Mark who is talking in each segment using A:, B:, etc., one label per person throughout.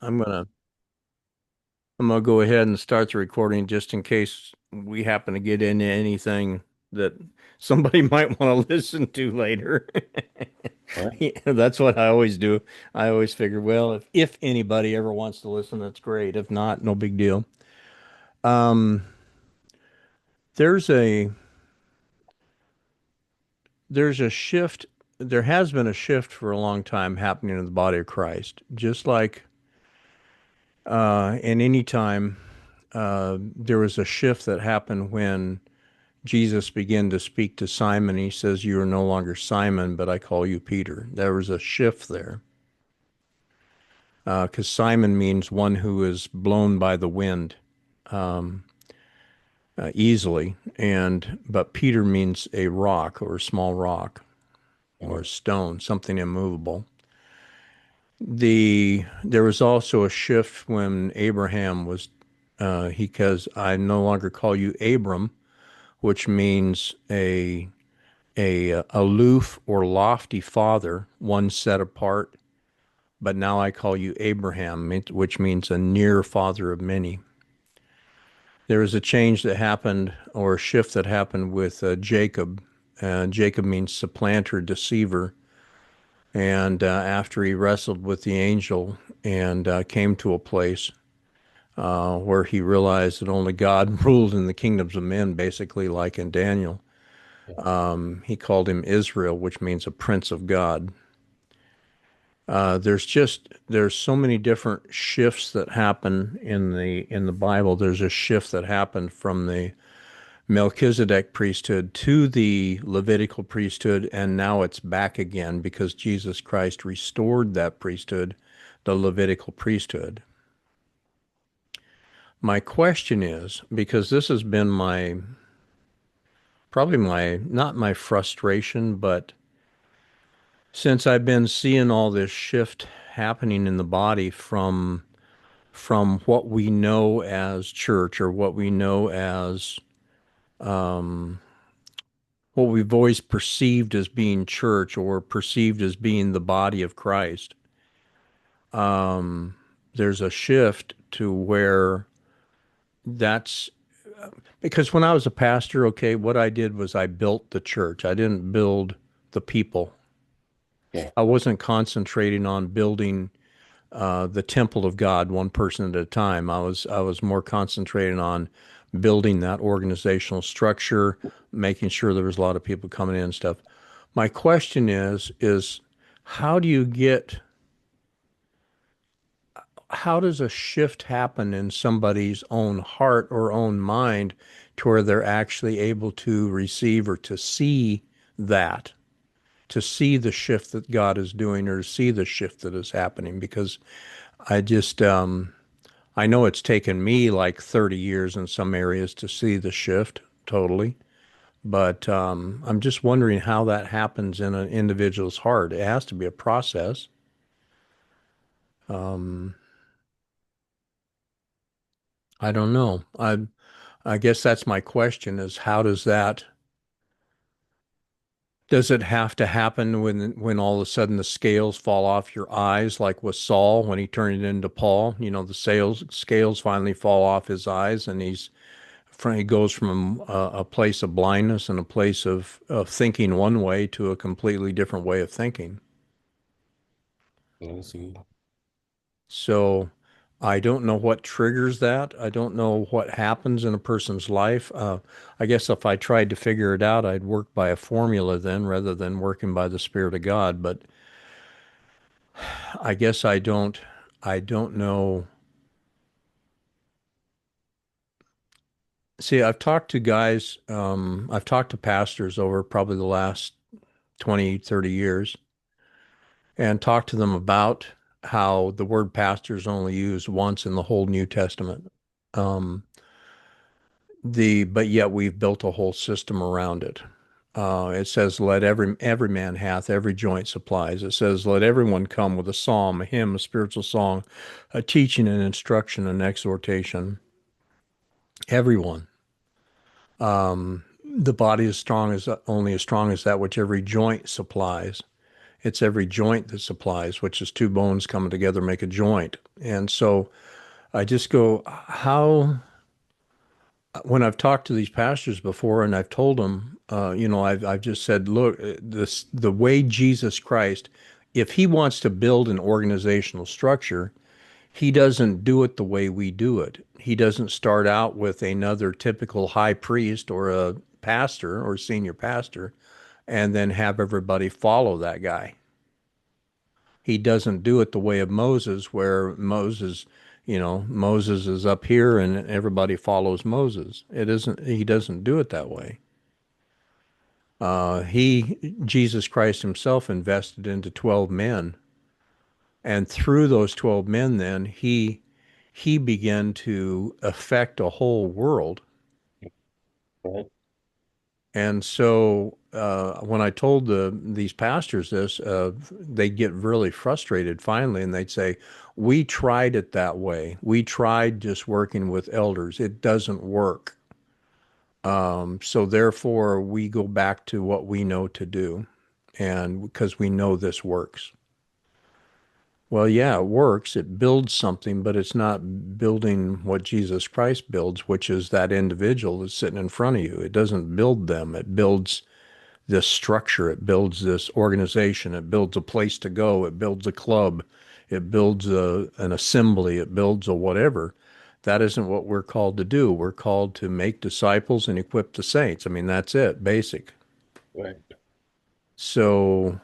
A: I'm gonna I'm gonna go ahead and start the recording just in case we happen to get into anything that somebody might want to listen to later.
B: All right.
A: Yeah, that's what I always do. I always figure, well, if anybody ever wants to listen, that's great. If not, no big deal. Um, there's a there's a shift. There has been a shift for a long time happening in the body of Christ. Just like in any time, there was a shift that happened when Jesus began to speak to Simon. He says, "You are no longer Simon, but I call you Peter." There was a shift there because Simon means one who is blown by the wind easily, and but Peter means a rock or a small rock or a
B: Mhm.
A: stone, something immovable. There was also a shift when Abraham was he because I no longer call you Abram, which means a aloof or lofty father, one set apart, but now I call you Abraham, which means a near father of many. There was a change that happened or a shift that happened with Jacob. Jacob means supplanter, deceiver. And after he wrestled with the angel and came to a place where he realized that only God ruled in the kingdoms of men, basically, like in Daniel,
B: Yeah.
A: he called him Israel, which means a prince of God. There's so many different shifts that happen in the Bible. There's a shift that happened from the Melchizedek priesthood to the Levitical priesthood, and now it's back again because Jesus Christ restored that priesthood, the Levitical priesthood. My question is, because this has been my probably my not my frustration, but since I've been seeing all this shift happening in the body from what we know as church or what we know as what we've always perceived as being church or perceived as being the body of Christ. There's a shift to where that's because when I was a pastor, okay, what I did was I built the church. I didn't build the people.
B: Yeah.
A: I wasn't concentrating on building the temple of God one person at a time. I was more concentrating on building that organizational structure, making sure there was a lot of people coming in and stuff. My question is how do you get how does a shift happen in somebody's own heart or own mind to where they're actually able to receive or that, to see the shift that God is doing or to see the shift that is happening? Because I just, I know it's taken me like 30 years in some areas to see the shift totally, but I'm just wondering how that happens in an individual's heart. It has to be a process. I don't know. I guess that's my question is how does it have to happen when all of a sudden the scales fall off your eyes, like with Saul when he turned it into Paul? You know, the scales finally fall off his eyes, and he goes from a place of blindness and a place of thinking one way to a completely different way of thinking.
B: Yeah, I see.
A: So I don't know what triggers that. I don't know what happens in a person's life. I guess if I tried to figure it out, I'd work by a formula then rather than working by the Spirit of God. But I guess I don't know. See, I've talked to pastors over probably the last 20, 30 years and talked to them about how the word pastor is only used once in the whole New Testament. Um, but yet we've built a whole system around it. It says, "Let every man hath every joint supplies." It says, "Let everyone come with a psalm, a hymn, a spiritual song, a teaching, an instruction, an exhortation." Everyone. The body is strong as only as strong as that which every joint supplies. It's every joint that supplies, which is two bones coming together make a joint. And so I just go, how, when I've talked to these pastors before and I've told them, I've just said, look, the way Jesus Christ, if he wants to build an organizational structure, he doesn't do it the way we do it. He doesn't start out with another typical high priest or a pastor or senior pastor and then have everybody follow that guy. He doesn't do it the way of Moses, where Moses is up here and everybody follows Moses. It isn't, he doesn't do it that way. Jesus Christ himself invested into 12 men. And through those 12 men, then he began to affect a whole world.
B: Right.
A: And so when I told these pastors this, they'd get really frustrated finally, and they'd say, "We tried it that way. We tried just working with elders. It doesn't work. So therefore, we go back to what we know to do, and because we know this works." Well, yeah, it works. It builds something, but it's not building what Jesus Christ builds, which is that individual that's sitting in front of you. It doesn't build them. It builds this structure. It builds this organization. It builds a place to go. It builds a club. It builds an assembly. It builds a whatever. That isn't what we're called to do. We're called to make disciples and equip the saints. I mean, that's it, basic.
B: Right.
A: So,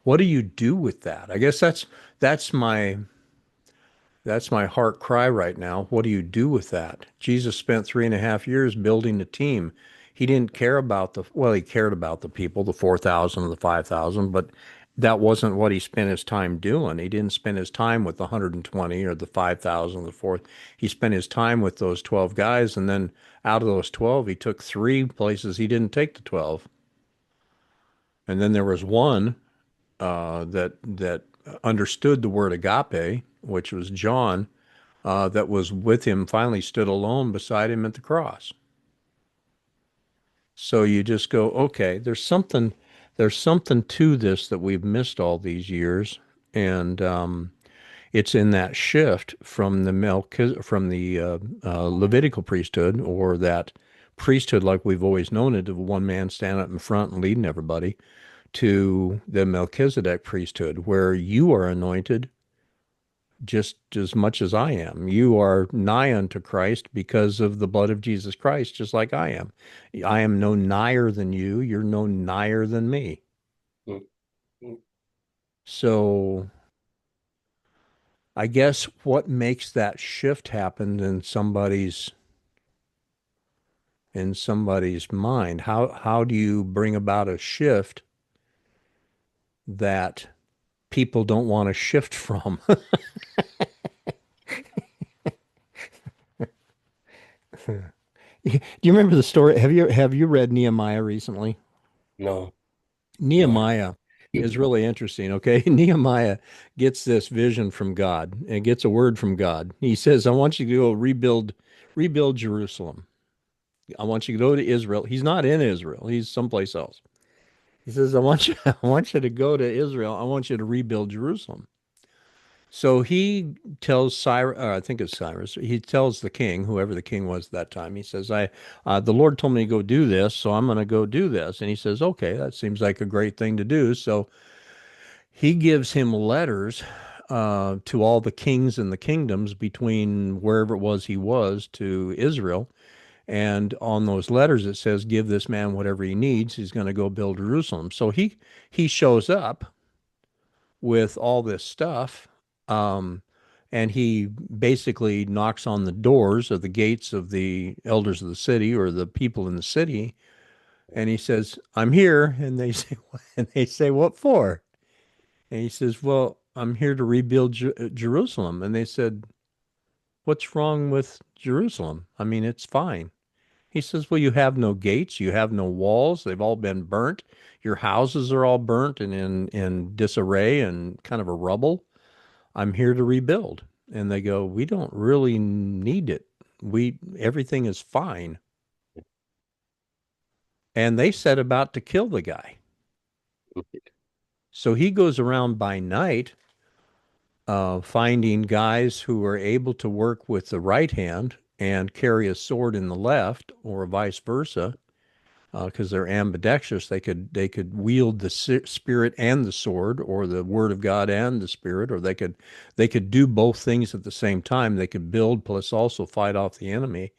A: what do you do with that? I guess that's my that's my heart cry right now. What do you do with that? Jesus spent 3.5 years building a team. He didn't care about he cared about the people, the 4,000 or the 5,000, but that wasn't what he spent his time doing. He didn't spend his time with the 120 or the 5,000, the fourth. He spent his time with those 12 guys. And then out of those 12, he took three places he didn't take the 12. And then there was one that understood the word agape, which was John, that was with him finally stood alone beside him at the cross. So you just go, okay, there's something to this that we've missed all these years, and it's in that shift from the Levitical priesthood, or that priesthood like we've always known it, of one man standing up in front and leading everybody, to the Melchizedek priesthood, where you are anointed just as much as I am. You are nigh unto Christ because of the blood of Jesus Christ, just like I am. I am no nigher than you. You're no nigher than me.
B: Mm, mm.
A: So I guess what makes that shift happen in somebody's mind? How do you bring about a shift that people don't want to shift from? Do you remember the story? Have you read Nehemiah recently?
B: No, no.
A: Nehemiah is really interesting. Okay. Nehemiah gets this vision from God and gets a word from God. He says, I want you to go rebuild Jerusalem. I want you to go to Israel. He's not in Israel. He's someplace else. He says, I want you to go to Israel. I want you to rebuild Jerusalem. So he tells Cyrus, I think it's Cyrus, he tells the king, whoever the king was at that time, he says, the Lord told me to go do this, so I'm going to go do this. And he says, okay, that seems like a great thing to do. So he gives him letters to all the kings and the kingdoms between wherever it was he was to Israel. And on those letters, it says, give this man whatever he needs. He's going to go build Jerusalem. So he shows up with all this stuff. Um, and he basically knocks on the doors of the gates of the elders of the city, or the people in the city. And he says, I'm here. And they say, what for? And he says, well, I'm here to rebuild Jerusalem. And they said, what's wrong with Jerusalem? I mean, it's fine. He says, well, you have no gates, you have no walls, they've all been burnt. Your houses are all burnt and in disarray and kind of a rubble. I'm here to rebuild. And they go, we don't really need it. Everything is fine. And they set about to kill the guy. So he goes around by night, finding guys who are able to work with the right hand and carry a sword in the left, or vice versa, because they're ambidextrous. They could wield the spirit and the sword, or the word of God and the spirit, or they could do both things at the same time. They could build plus also fight off the enemy.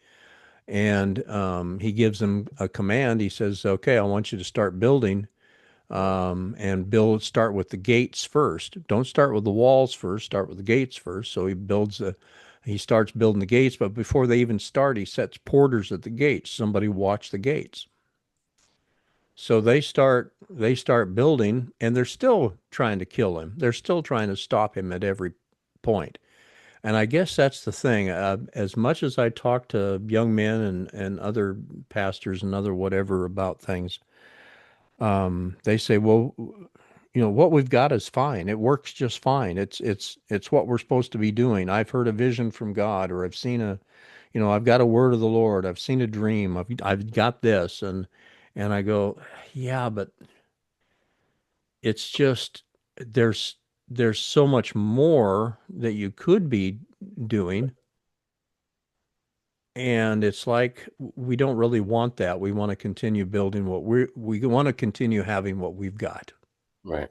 A: And he gives them a command. He says, "Okay, I want you to start building, and build. Start with the gates first. Don't start with the walls first. Start with the gates first." So he starts building the gates, but before they even start, he sets porters at the gates. Somebody watch the gates. So they start building, and they're still trying to kill him. They're still trying to stop him at every point. And I guess that's the thing. As much as I talk to young men and other pastors and other whatever about things, they say, well, what we've got is fine. It works just fine. It's what we're supposed to be doing. I've heard a vision from God, or I've seen I've got a word of the Lord. I've seen a dream. I've got this, and I go, yeah, but it's just there's there's so much more that you could be doing. And it's like we don't really want that. We want to continue building we want to continue having what we've got.
B: Right.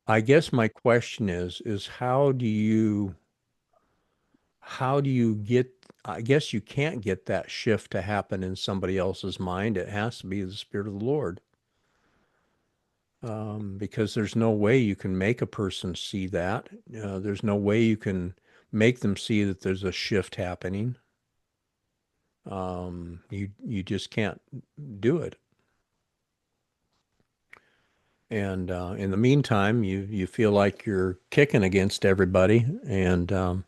A: I guess my question is how do you get, I guess you can't get that shift to happen in somebody else's mind. It has to be the Spirit of the Lord. Because there's no way you can make a person see that. There's no way you can make them see that there's a shift happening. You just can't do it. And in the meantime, you feel like you're kicking against everybody, and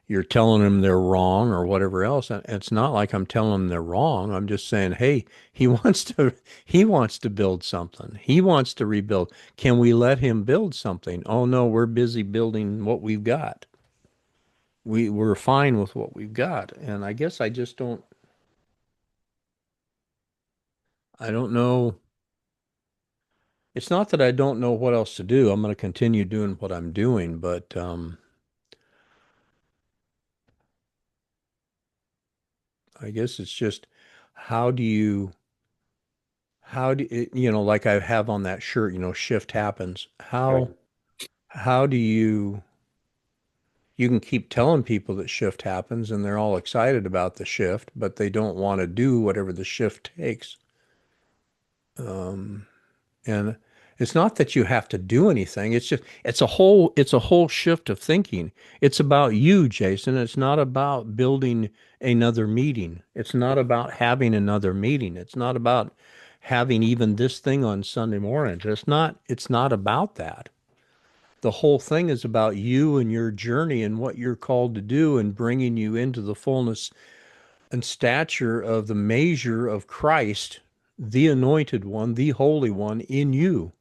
A: you're telling them they're wrong or whatever else. And it's not like I'm telling them they're wrong. I'm just saying, hey, he wants to build something. He wants to rebuild. Can we let him build something? Oh no, we're busy building what we've got. We're fine with what we've got. And I guess I don't know. It's not that I don't know what else to do. I'm going to continue doing what I'm doing, but I guess it's just how do you like I have on that shirt, shift happens.
B: Right.
A: How do you can keep telling people that shift happens and they're all excited about the shift, but they don't want to do whatever the shift takes. Um, And it's not that you have to do anything. It's a whole shift of thinking. It's about you, Jason. It's not about building another meeting. It's not about having another meeting. It's not about having even this thing on Sunday mornings. It's not about that. The whole thing is about you and your journey and what you're called to do, and bringing you into the fullness and stature of the measure of Christ, the anointed one, the holy one in you.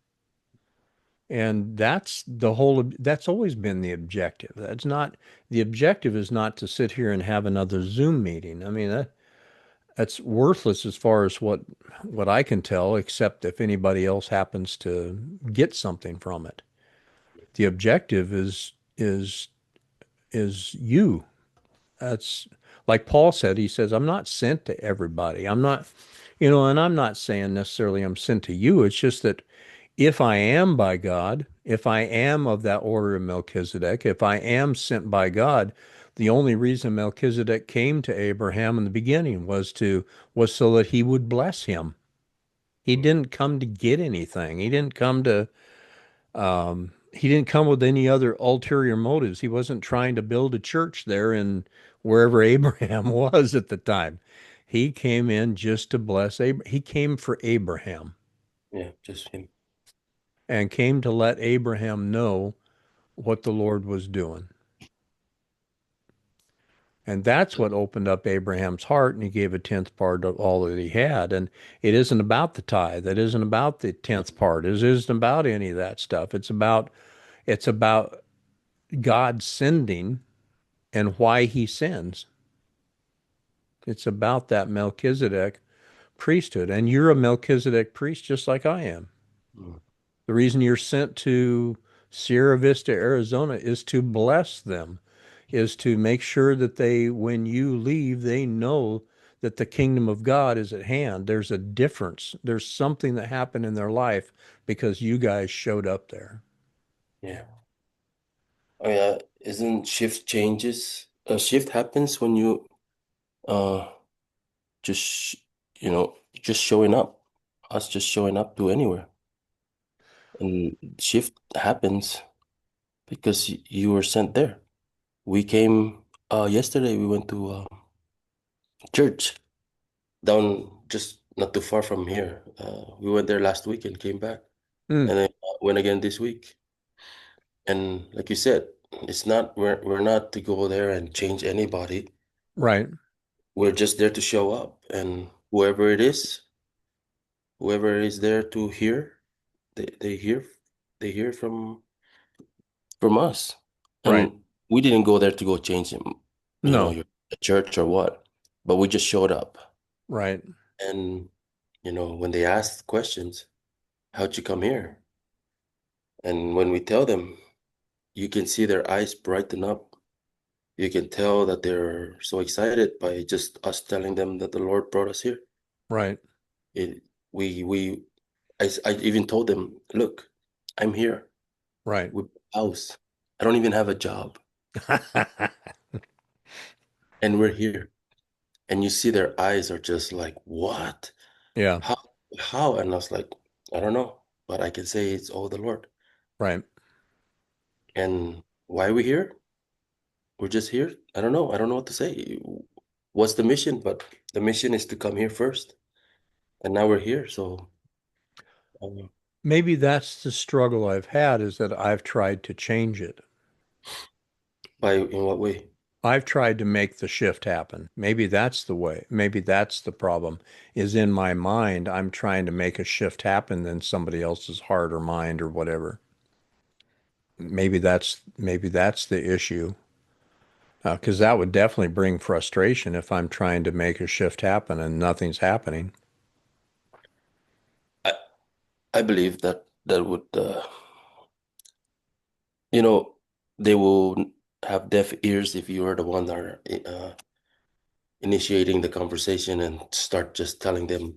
A: And that's always been the objective. The objective is not to sit here and have another Zoom meeting. I mean, that's worthless as far as what I can tell, except if anybody else happens to get something from it. The objective is you. That's like Paul said. He says, I'm not sent to everybody. I'm not, and I'm not saying necessarily I'm sent to you. It's just that if I am by God, if I am of that order of Melchizedek, if I am sent by God, the only reason Melchizedek came to Abraham in the beginning was so that he would bless him. He didn't come to get anything. He didn't come with any other ulterior motives. He wasn't trying to build a church there in wherever Abraham was at the time. He came in just to bless Abraham. He came for Abraham,
B: Yeah, just him.
A: and came to let Abraham know what the Lord was doing. And that's what opened up Abraham's heart, and he gave a tenth part of all that he had. And it isn't about the tithe. It isn't about the tenth part. It isn't about any of that stuff. It's about God sending and why he sends. It's about that Melchizedek priesthood. And you're a Melchizedek priest just like I am.
B: Mm.
A: The reason you're sent to Sierra Vista, Arizona is to bless them, is to make sure that they, when you leave, they know that the kingdom of God is at hand. There's a difference. There's something that happened in their life because you guys showed up there.
B: Yeah. I mean, isn't shift changes? A shift happens when you uh just just showing up, us just showing up to anywhere, and shift happens because you were sent there. We came yesterday. We went to church down just not too far from here. We went there last week and came back,
A: Mm,
B: and then went again this week. And like you said, it's not we're not to go there and change anybody.
A: right,
B: We're just there to show up, and whoever is there to hear, they hear, they hear from us.
A: right.
B: And we didn't go there to go change him,
A: No,
B: your church or what, but we just showed up.
A: right,
B: And when they ask questions, how'd you come here? And when we tell them, you can see their eyes brighten up. You can tell that they're so excited by just us telling them that the Lord brought us here.
A: right,
B: It, we, I even told them, look, I'm here
A: right.
B: with a house. I don't even have a job, and we're here. And you see their eyes are just like, what?
A: Yeah,
B: How? How? And I was like, I don't know, but I can say it's all the Lord.
A: right.
B: And why are we here? We're just here. I don't know. I don't know what to say. What's the mission? But the mission is to come here first, and now we're here. So, um,
A: Maybe that's the struggle I've had is that I've tried to change it.
B: by in what way?
A: I've tried to make the shift happen. Maybe that's the way. Maybe that's the problem is in my mind. I'm trying to make a shift happen than somebody else's heart or mind or whatever. Maybe that's the issue. Because that would definitely bring frustration if I'm trying to make a shift happen and nothing's happening.
B: I I believe that that would you know they will have deaf ears if you are the one that are initiating the conversation and start just telling them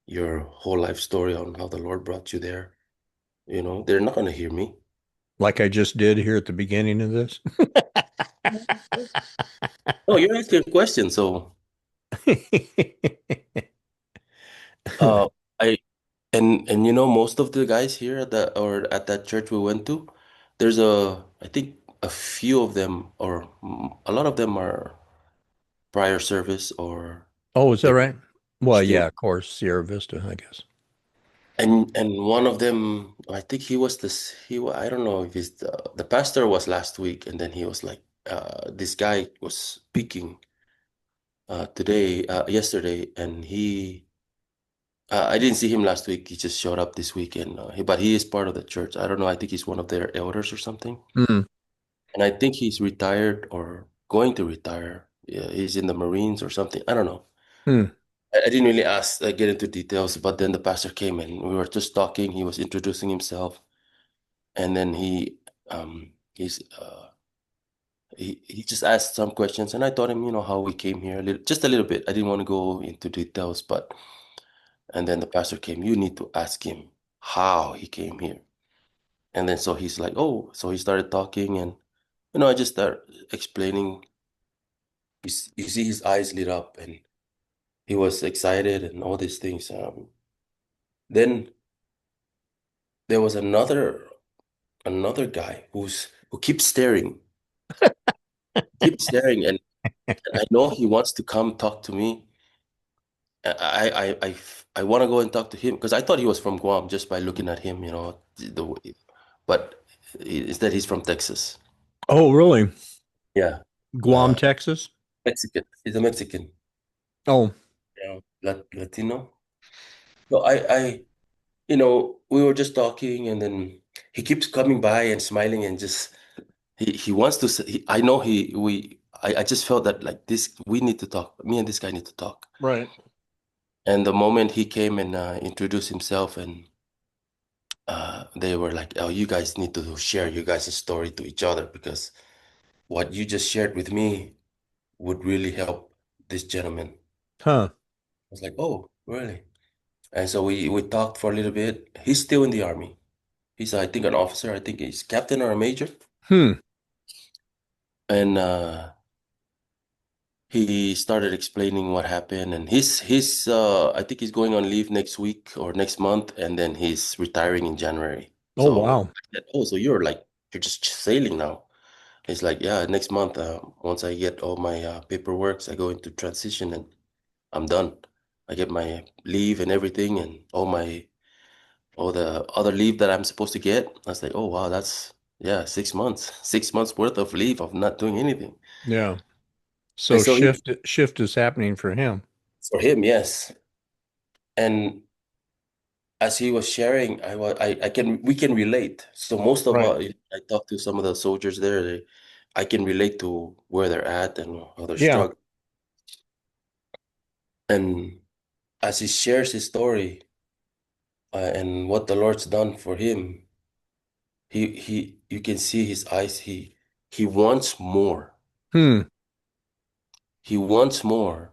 B: your whole life story on how the Lord brought you there. They're not going to hear me.
A: Like I just did here at the beginning of this.
B: No, you're asking a question. So, uh, I and most of the guys here at that church we went to, I think a few of them or a lot of them are prior service or
A: Oh, is that
B: they're
A: right? Well,
B: still.
A: yeah, of course, Sierra Vista, I guess.
B: And one of them, I think he was this. I don't know if he's the pastor was last week, and then he was like, this guy was speaking yesterday, and I didn't see him last week. He just showed up this weekend. But he is part of the church. I don't know. I think he's one of their elders or something,
A: Mm,
B: and I think he's retired or going to retire. Yeah, he's in the Marines or something. I don't know.
A: mm.
B: I didn't really get into details, but then the pastor came and we were just talking. He was introducing himself. And then he just asked some questions, and I told him, how we came here, just a little bit. I didn't want to go into details, but and then the pastor came. You need to ask him how he came here. And then so he's like, oh, so he started talking, and I just start explaining. You see his eyes lit up, and he was excited, and all these things. Then there was another guy who keeps staring, and I know he wants to come talk to me. I want to go and talk to him because I thought he was from Guam just by looking at him, but instead he's from Texas.
A: Oh, really?
B: Yeah,
A: Guam, Texas?
B: Mexican. He's a Mexican.
A: Oh,
B: Yeah, Latino. So we were just talking, and then he keeps coming by and smiling and just he wants to say, I know I just felt that like this we need to talk. Me and this guy need to talk.
A: right.
B: And the moment he came and introduced himself, and they were like, "Oh, you guys need to share your guys' story to each other because what you just shared with me would really help this gentleman." I
A: Huh.
B: was like, "Oh, really?" And so we talked for a little bit. He's still in the army. He's, I think, an officer. I think he's captain or a major.
A: Hmm.
B: And he started explaining what happened. And he's I think he's going on leave next week or next month, and then he's retiring in January.
A: Oh,
B: So
A: wow.
B: I said, "Oh, so you're just sailing now?" He's like, "Yeah, next month, once I get all my paperwork, I go into transition and I'm done. I get my leave and everything and all the other leave that I'm supposed to get." I was like, "Oh, wow, that's, yeah, 6 months, 6 months worth of leave of not doing anything."
A: Yeah.
B: And
A: So
B: so
A: shift is happening for him.
B: for him, yes. And as he was sharing, I can we can relate. So most of
A: Right.
B: I talked to some of the soldiers there. I can relate to where they're at and how they're
A: Yeah.
B: struggling. And as he shares his story and what the Lord's done for him, you can see his eyes. He wants more.
A: Hmm.
B: He wants more,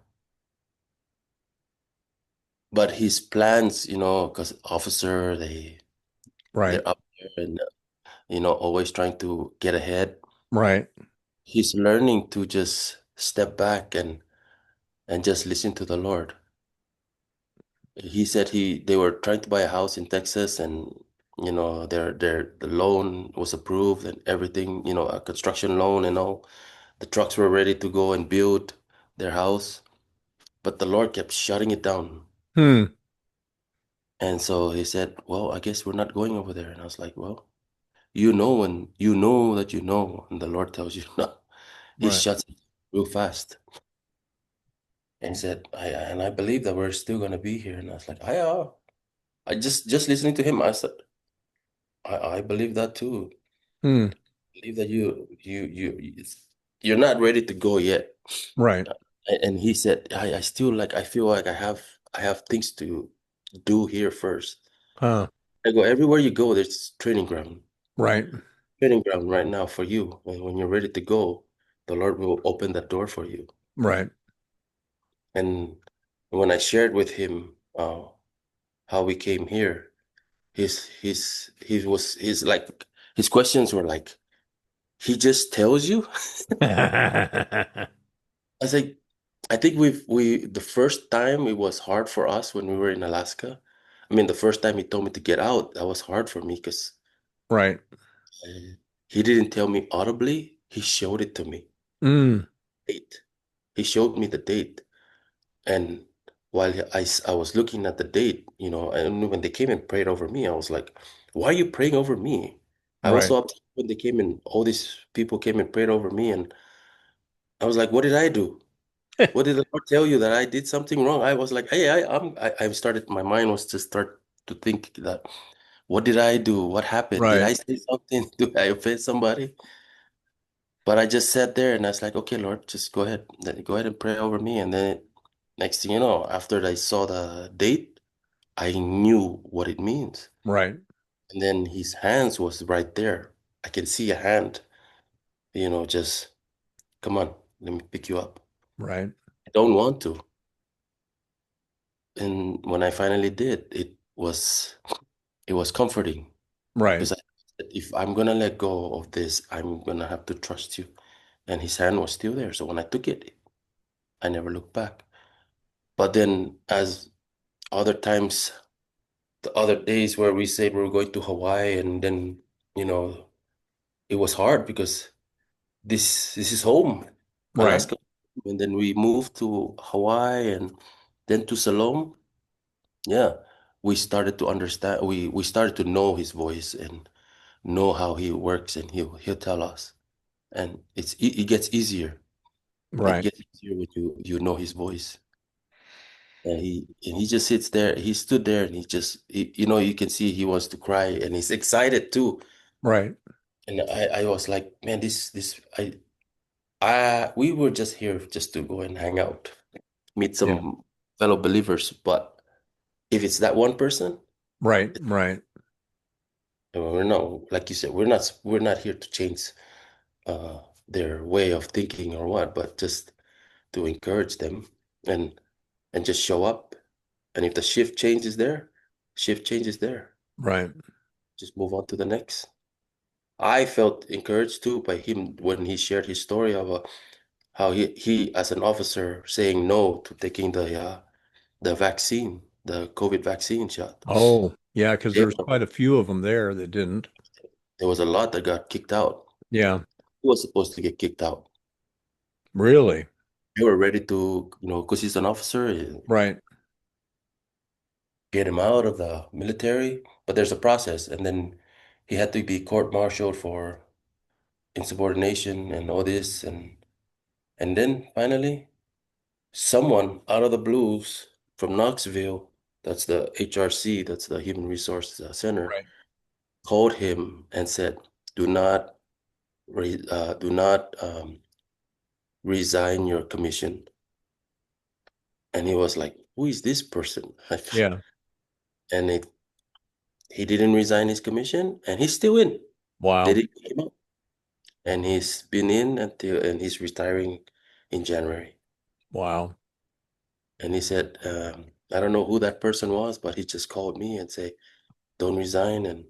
B: but his plans, because officer,
A: Right.
B: they're up there and always trying to get ahead.
A: Right.
B: He's learning to just step back and just listen to the Lord. He said they were trying to buy a house in Texas, and their the loan was approved and everything, a construction loan and all. The trucks were ready to go and build their house, but the Lord kept shutting it down.
A: Hmm.
B: And so he said, "Well, I guess we're not going over there." And I was like, "Well, you know when you know that you know, and the Lord tells you no, He
A: Right.
B: shuts it real fast." And he said, I believe that we're still gonna be here." And I was like, I just listening to him, I said, I believe that too.
A: Hmm.
B: Believe that you're not ready to go yet.
A: Right.
B: And he said, I still like, I feel like I have things to do here first.
A: Huh.
B: I go, everywhere you go, there's
A: Right.
B: training ground right now for you. And when you're ready to go, the Lord will open that door for you.
A: Right.
B: And when I shared with him how we came here, his like his questions were like, he just tells you. I was like, I think the first time it was hard for us when we were in Alaska. I mean, the first time he told me to get out, that was hard for me because
A: Right.
B: he didn't tell me audibly. He showed it to me.
A: Mm.
B: Date. He showed me the date, and while I was looking at the date, and when they came and prayed over me, I was like, "Why are you praying over me?" I was
A: Right.
B: so upset when they came and all these people came and prayed over me, and I was like, "What did I do? What did the Lord tell you that I did something wrong?" I was like, "Hey, I started. My mind was to start to think that, what did I do? What happened? Did
A: Right.
B: I say something? Did I offend somebody?" But I just sat there and I was like, "Okay, Lord, just go ahead. Go ahead and pray over me." And then next thing you know, after I saw the date, I knew what it means.
A: Right.
B: And then his hands was right there. I can see a hand, just, "Come on, let me pick you up."
A: Right.
B: I don't want to. And when I finally did, it was comforting
A: Right.
B: because I said, if I'm gonna let go of this, I'm gonna have to trust you. And his hand was still there. So when I took it, I never looked back. But then as other times, the other days where we said we were going to Hawaii, and then, you know, it was hard because this is home,
A: Right.
B: Alaska. And then we moved to Hawaii and then to Salome. Yeah, we started to understand. We started to know his voice and know how he works, and he'll tell us. And it gets easier. It
A: Right.
B: gets easier when you know his voice. And he just sits there. He stood there and you can see he wants to cry and he's excited too.
A: Right.
B: And I was like, man, this we were just here just to go and hang out, meet
A: Yeah.
B: some fellow believers. But if it's that one person,
A: Right. Right.
B: And we're not, like you said, we're not here to change uh their way of thinking or what, but just to encourage them and just show up. And if the shift changes there.
A: Right.
B: Just move on to the next. I felt encouraged too by him when he shared his story of how he as an officer saying no to taking the vaccine, the COVID vaccine shot.
A: Oh, yeah, because
B: There
A: there's quite a few of them there that didn't.
B: there was a lot that got kicked out.
A: Yeah,
B: He was supposed to get kicked out.
A: really.
B: They were ready to, because he's an officer,
A: Right.
B: get him out of the military. But there's a process, and then he had to be court-martialed for insubordination and all this, and then finally, someone out of the blues from Knoxville, that's the HRC, that's the Human Resource Center,
A: Right.
B: called him and said, "Do not do not resign your commission." And he was like, "Who is this person?"
A: Yeah.
B: And he didn't resign his commission, and he's still in. They
A: Wow.
B: didn't kick him out, and he's been in and he's retiring in January.
A: Wow.
B: And he said, "I don't know who that person was, but he just called me and say, 'Don't resign.'" And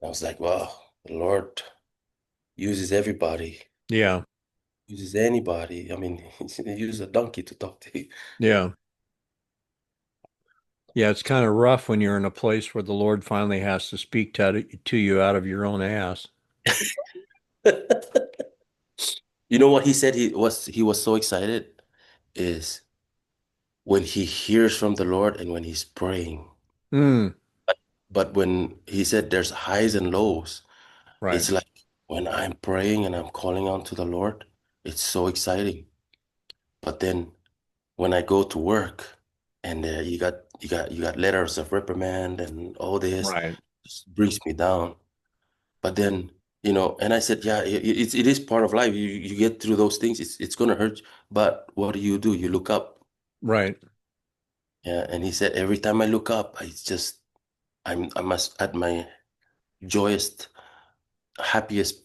B: I was like, "Wow, the Lord uses everybody,
A: Yeah.
B: uses anybody. I mean, he used a donkey to talk to you."
A: Yeah. Yeah, it's kind of rough when you're in a place where the Lord finally has to speak to you out of your own ass.
B: You know what he said he was so excited is when he hears from the Lord and when he's praying.
A: Mm,
B: But when he said there's highs and lows,
A: right.
B: it's like when I'm praying and I'm calling on to the Lord, it's so exciting. But then when I go to work and you got letters of reprimand and all this,
A: Right.
B: just brings me down. But then, and I said, yeah, it is part of life. You get through those things. It's gonna hurt, but what do? You look up.
A: Right.
B: Yeah, and he said every time I look up, I'm at my joyous, happiest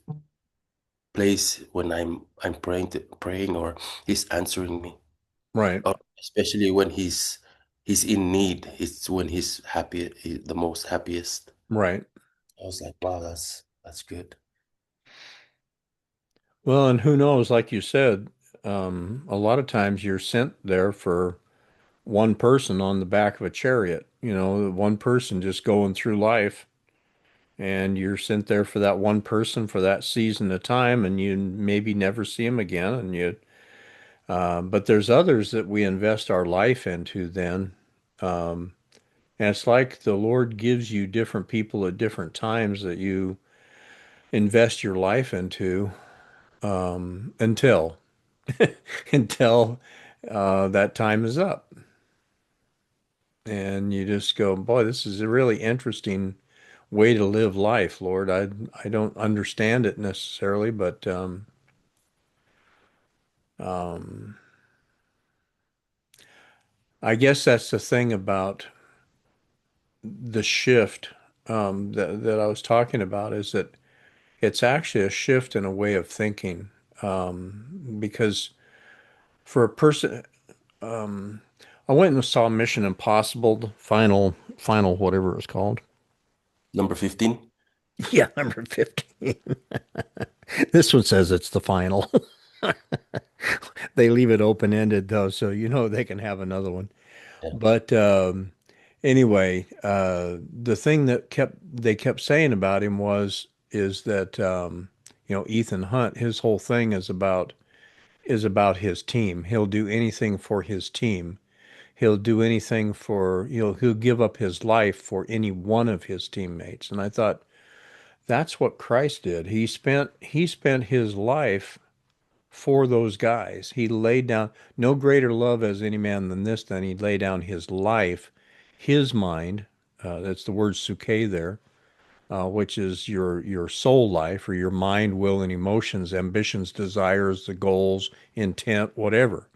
B: place when I'm praying or he's answering me.
A: Right.
B: Or especially when he's in need. It's when he's happy, the most happiest.
A: Right.
B: I was like, wow, that's good.
A: Well, and who knows, like you said, a lot of times you're sent there for one person on the back of a chariot, one person just going through life, and you're sent there for that one person for that season of time, and you maybe never see him again. But there's others that we invest our life into then. And it's like the Lord gives you different people at different times that you invest your life into until until that time is up. And you just go, boy, this is a really interesting way to live life, Lord. I don't understand it necessarily, but um, I guess that's the thing about the shift that I was talking about is that it's actually a shift in a way of thinking. Because for a person, um, I went and saw Mission Impossible, the final whatever it was called.
B: Number 15.
A: Yeah, number 15. This one says it's the final. They leave it open-ended though, so they can have another one.
B: Yeah.
A: But anyway, the thing that they kept saying about him is that Ethan Hunt, his whole thing is about his team. He'll do anything for his team. He'll do anything for, he'll give up his life for any one of his teammates. And I thought that's what Christ did. He spent his life for those guys. He laid down no greater love as any man than this, then he laid down his life, his mind. That's the word suke there, which is your soul life or your mind, will, and emotions, ambitions, desires, the goals, intent, whatever.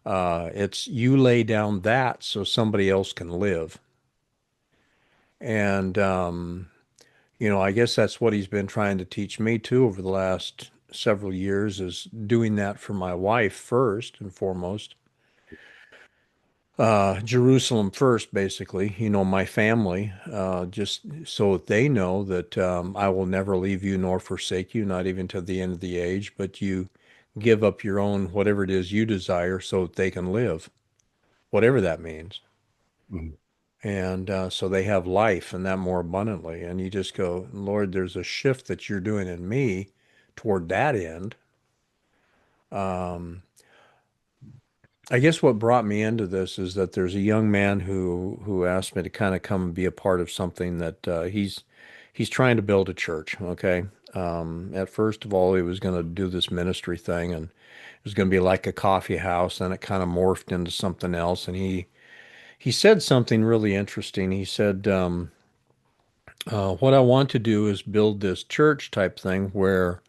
A: It's you lay down that so somebody else can live. And I guess that's what he's been trying to teach me too over the last several years is doing that for my wife first and foremost. Jerusalem first, basically, my family, just so that they know that I will never leave you nor forsake you, not even to the end of the age, but you give up your own, whatever it is you desire, so that they can live, whatever that means.
B: Mm.
A: And so they have life and that more abundantly. And you just go, Lord, there's a shift that you're doing in me toward that end. Um, I guess what brought me into this is that there's a young man who asked me to kind of come and be a part of something that he's trying to build a church. Okay. At first of all, he was going to do this ministry thing, and it was going to be like a coffee house, and it kind of morphed into something else. And he said something really interesting. He said, "What I want to do is build this church type thing where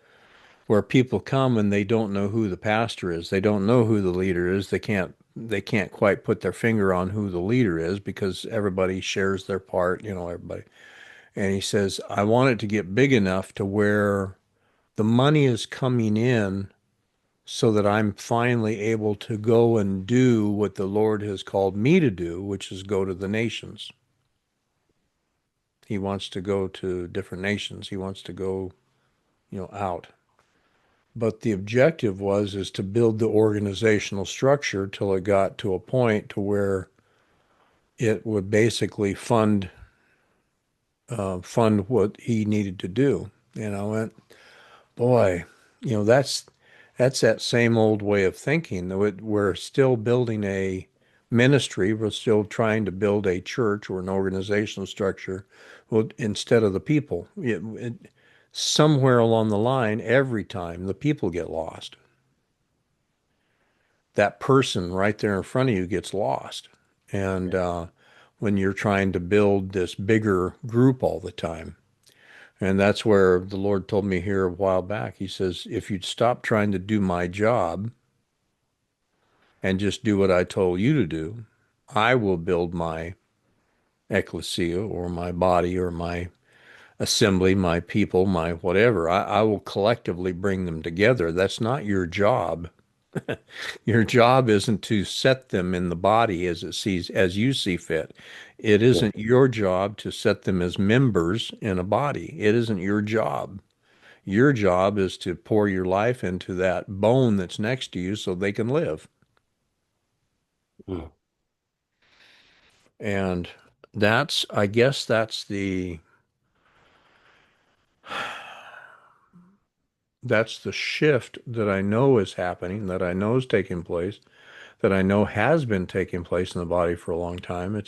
A: people come and they don't know who the pastor is. They don't know who the leader is. They can't quite put their finger on who the leader is because everybody shares their part, everybody." And he says, "I want it to get big enough to where the money is coming in so that I'm finally able to go and do what the Lord has called me to do, which is go to the nations." He wants to go to different nations. He wants to go, out. But the objective is to build the organizational structure till it got to a point to where it would basically fund what he needed to do. And boy, that's that same old way of thinking. Though we're still building a ministry, we're still trying to build a church or an organizational structure. Well, instead of the people, somewhere along the line, every time the people get lost, that person right there in front of you gets lost. And when you're trying to build this bigger group all the time. And that's where the Lord told me here a while back. He says, if you'd stop trying to do my job and just do what I told you to do, I will build my ecclesia or my body or my assembly, my people, my whatever. I will collectively bring them together. That's not your job. Your job isn't to set them in the body as you see fit. It
B: Yeah.
A: isn't your job to set them as members in a body. It isn't your job. Your job is to pour your life into that bone that's next to you so they can live.
B: Mm.
A: And I guess that's the shift that I know is happening, that I know is taking place, that I know has been taking place in the body for a long time.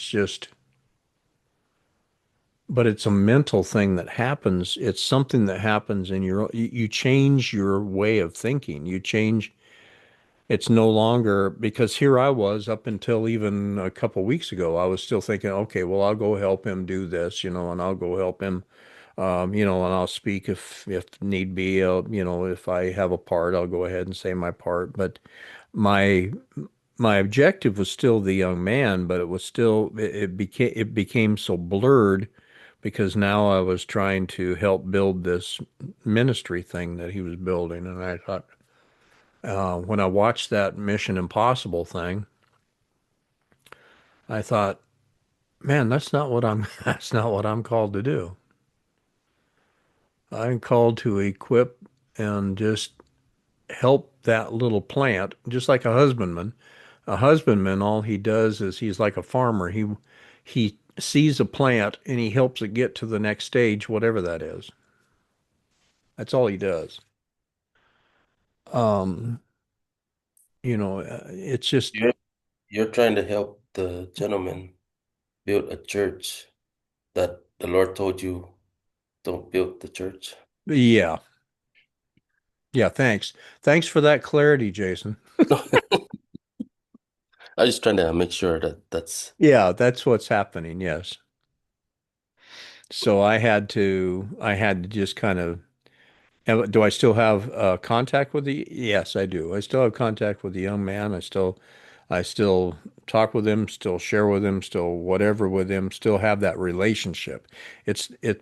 A: But it's a mental thing that happens. It's something that happens in you change your way of thinking. It's no longer because here I was up until even a couple weeks ago, I was still thinking, okay, well, I'll go help him do this, and I'll go help him, and I'll speak if need be. If I have a part, I'll go ahead and say my part. But my my objective was still the young man, but it became so blurred because now I was trying to help build this ministry thing that he was building, and I thought when I watched that Mission Impossible thing, I thought, man, that's not what I'm that's not what I'm called to do. I'm called to equip and just help that little plant, just like a husbandman. A husbandman, all he does is he's like a farmer. He sees a plant and he helps it get to the next stage, whatever that is. That's all he does. Um, it's just
B: You're you're trying to help the gentleman build a church that the Lord told you don't build the church.
A: yeah. Yeah, thanks. Thanks for that clarity, Jason.
B: I'm just trying to make sure that that's
A: Yeah, that's what's happening. Yes. So I had to just kind of, do I still have contact with the, yes, I do. I still have contact with the young man. I still talk with him, still share with him, still whatever with him, still have that relationship.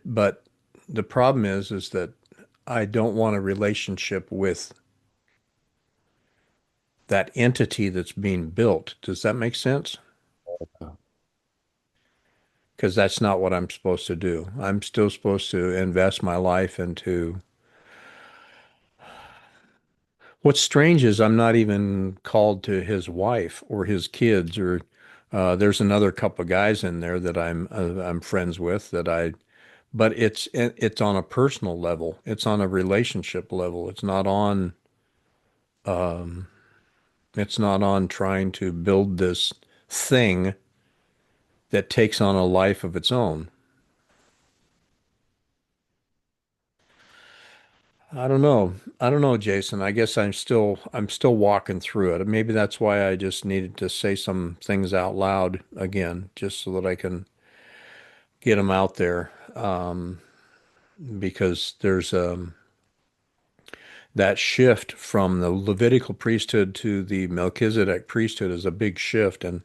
A: But the problem is that I don't want a relationship with that entity that's being built. Does that make sense? Because that's not what I'm supposed to do. I'm still supposed to invest my life into. What's strange is I'm not even called to his wife or his kids, or there's another couple of guys in there that I'm friends with that I. But it's on a personal level. It's on a relationship level. Um, it's not on trying to build this thing that takes on a life of its own. I don't know. I don't know, Jason. I guess I'm still walking through it. Maybe that's why I just needed to say some things out loud again, just so that I can get them out there. Because there's that shift from the Levitical priesthood to the Melchizedek priesthood is a big shift, and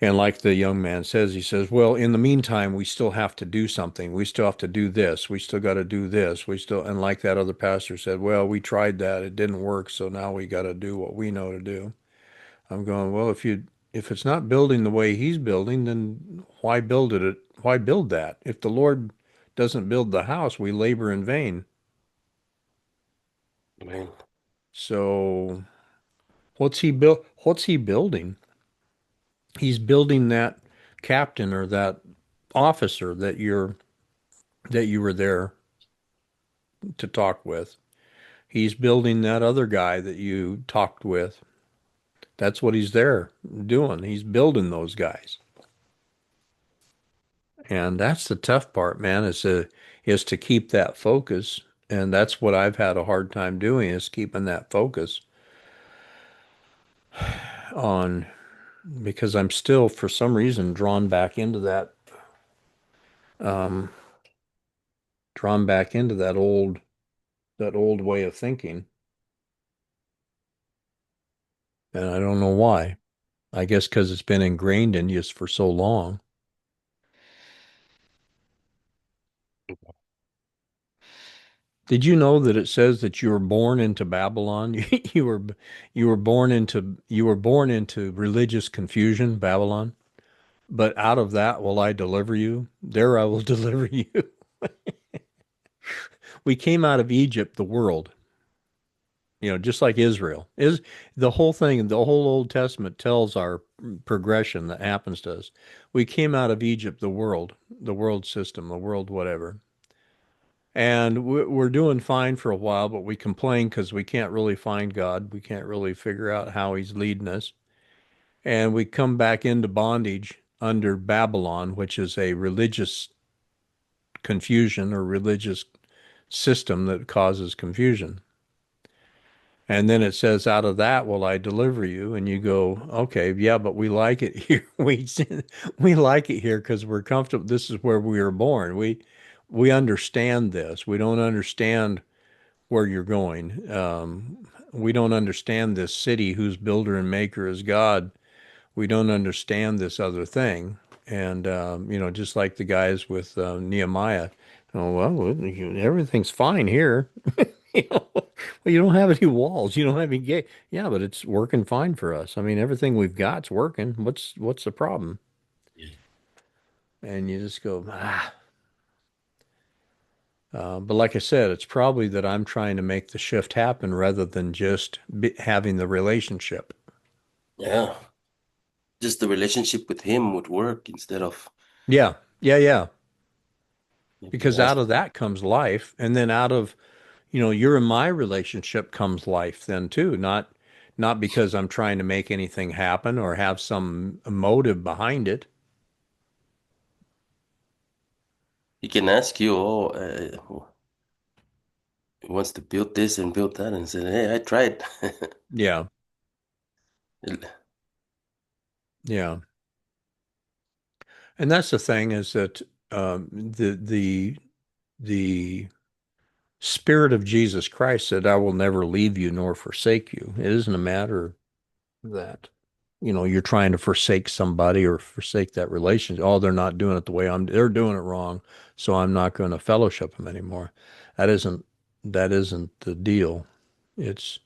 A: like the young man says, he says, well, in the meantime, we still have to do something. We still have to do this. We still got to do this. And like that other pastor said, well, we tried that. It didn't work. So now we got to do what we know to do. I'm going, well, if it's not building the way he's building, then why build it? Why build that? If the Lord doesn't build the house, we labor in vain.
B: Amen.
A: So what's he building? He's building that captain or that officer that you were there to talk with. He's building that other guy that you talked with. That's what he's there doing. He's building those guys. And that's the tough part, man, is to keep that focus. And that's what I've had a hard time doing is keeping that focus on because I'm still for some reason um drawn back into that old way of thinking. And I don't know why. I guess because it's been ingrained in you for so long. Did you know that it says that you were born into Babylon? You were born into religious confusion, Babylon. But out of that will I deliver you. There I will deliver you. We came out of Egypt, the world, just like Israel. Is the whole thing, the whole Old Testament tells our progression that happens to us. We came out of Egypt, the world system, the world whatever. And we're doing fine for a while, but we complain because we can't really find God. We can't really figure out how He's leading us. And we come back into bondage under Babylon, which is a religious confusion or religious system that causes confusion. And then it says, out of that will I deliver you. And you go, okay, yeah, but we like it here. We like it here because we're comfortable. This is where we were born. We understand this. We don't understand where you're going. We don't understand this city whose builder and maker is God. We don't understand this other thing. And, just like the guys with Nehemiah, oh, well, everything's fine here. Well, you don't have any walls. You don't have any gate. Yeah, but it's working fine for us. I mean, everything we've got's working. What's the problem?
B: Yeah.
A: And you just go, ah. But like I said, it's probably that I'm trying to make the shift happen rather than just having the relationship.
B: Yeah. Just the relationship with him would work instead of
A: Yeah, yeah, yeah.
B: maybe
A: Because out
B: ask.
A: of that comes life, and then out of your and my relationship comes life then too. Not because I'm trying to make anything happen or have some motive behind it.
B: He can ask you, oh, he wants to build this and build that, and say, hey, I tried.
A: Yeah, yeah. And that's the thing is that the Spirit of Jesus Christ said, "I will never leave you nor forsake you." It isn't a matter of that. You're trying to forsake somebody or forsake that relationship. Oh, they're not doing it the way they're doing it wrong. so I'm not going to fellowship them anymore. That isn't that isn't the deal. It's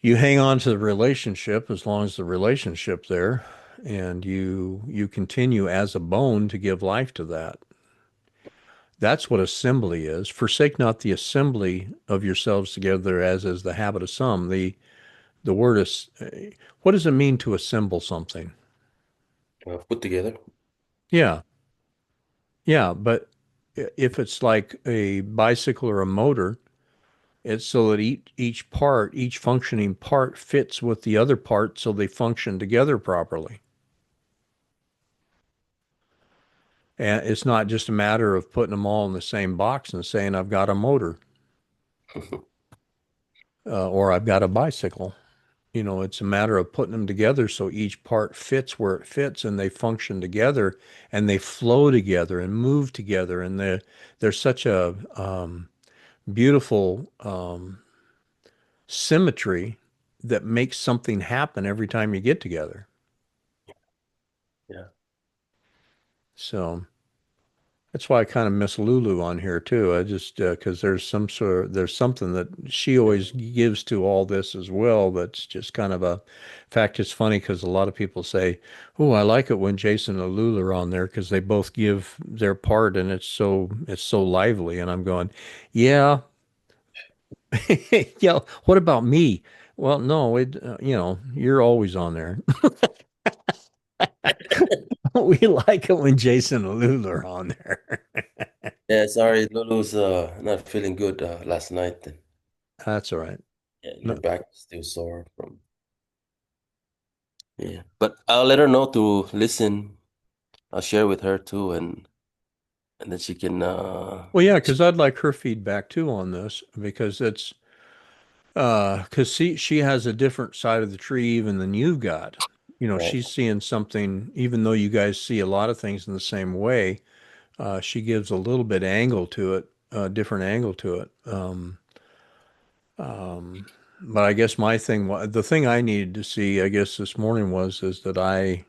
A: you hang on to the relationship as long as the relationship there, and you continue as a bone to give life to that. That's what assembly is. Forsake not the assembly of yourselves together, as is the habit of some. The word is, what does it mean to assemble something?
B: Put together.
A: Yeah, yeah, but if it's like a bicycle or a motor, it's so that each part, each functioning part fits with the other part so they function together properly. And it's not just a matter of putting them all in the same box and saying, I've got a motor or I've got a bicycle. It's a matter of putting them together so each part fits where it fits and they function together and they flow together and move together. And there's such a beautiful symmetry that makes something happen every time you get together.
B: Yeah.
A: So that's why I kind of miss Lulu on here too. I just because there's something that she always gives to all this as well. That's just kind of a in fact. It's funny because a lot of people say, "Oh, I like it when Jason and Lulu are on there because they both give their part and it's so lively." And I'm going, "Yeah, yeah. What about me?" Well, no, you're always on there. We like it when Jason and Lulu are on there.
B: Yeah, sorry, Lulu's not feeling good last night.
A: That's all right.
B: Yeah, and her
A: No,
B: back is still sore from yeah. But I'll let her know to listen. I'll share with her too, and then she can
A: well, yeah, because I'd like her feedback too on this because it's because she has a different side of the tree even than you've got.
B: right.
A: She's seeing something, even though you guys see a lot of things in the same way, she gives a little bit angle to it, a different angle to it. But I guess the thing I needed to see, I guess this morning is that I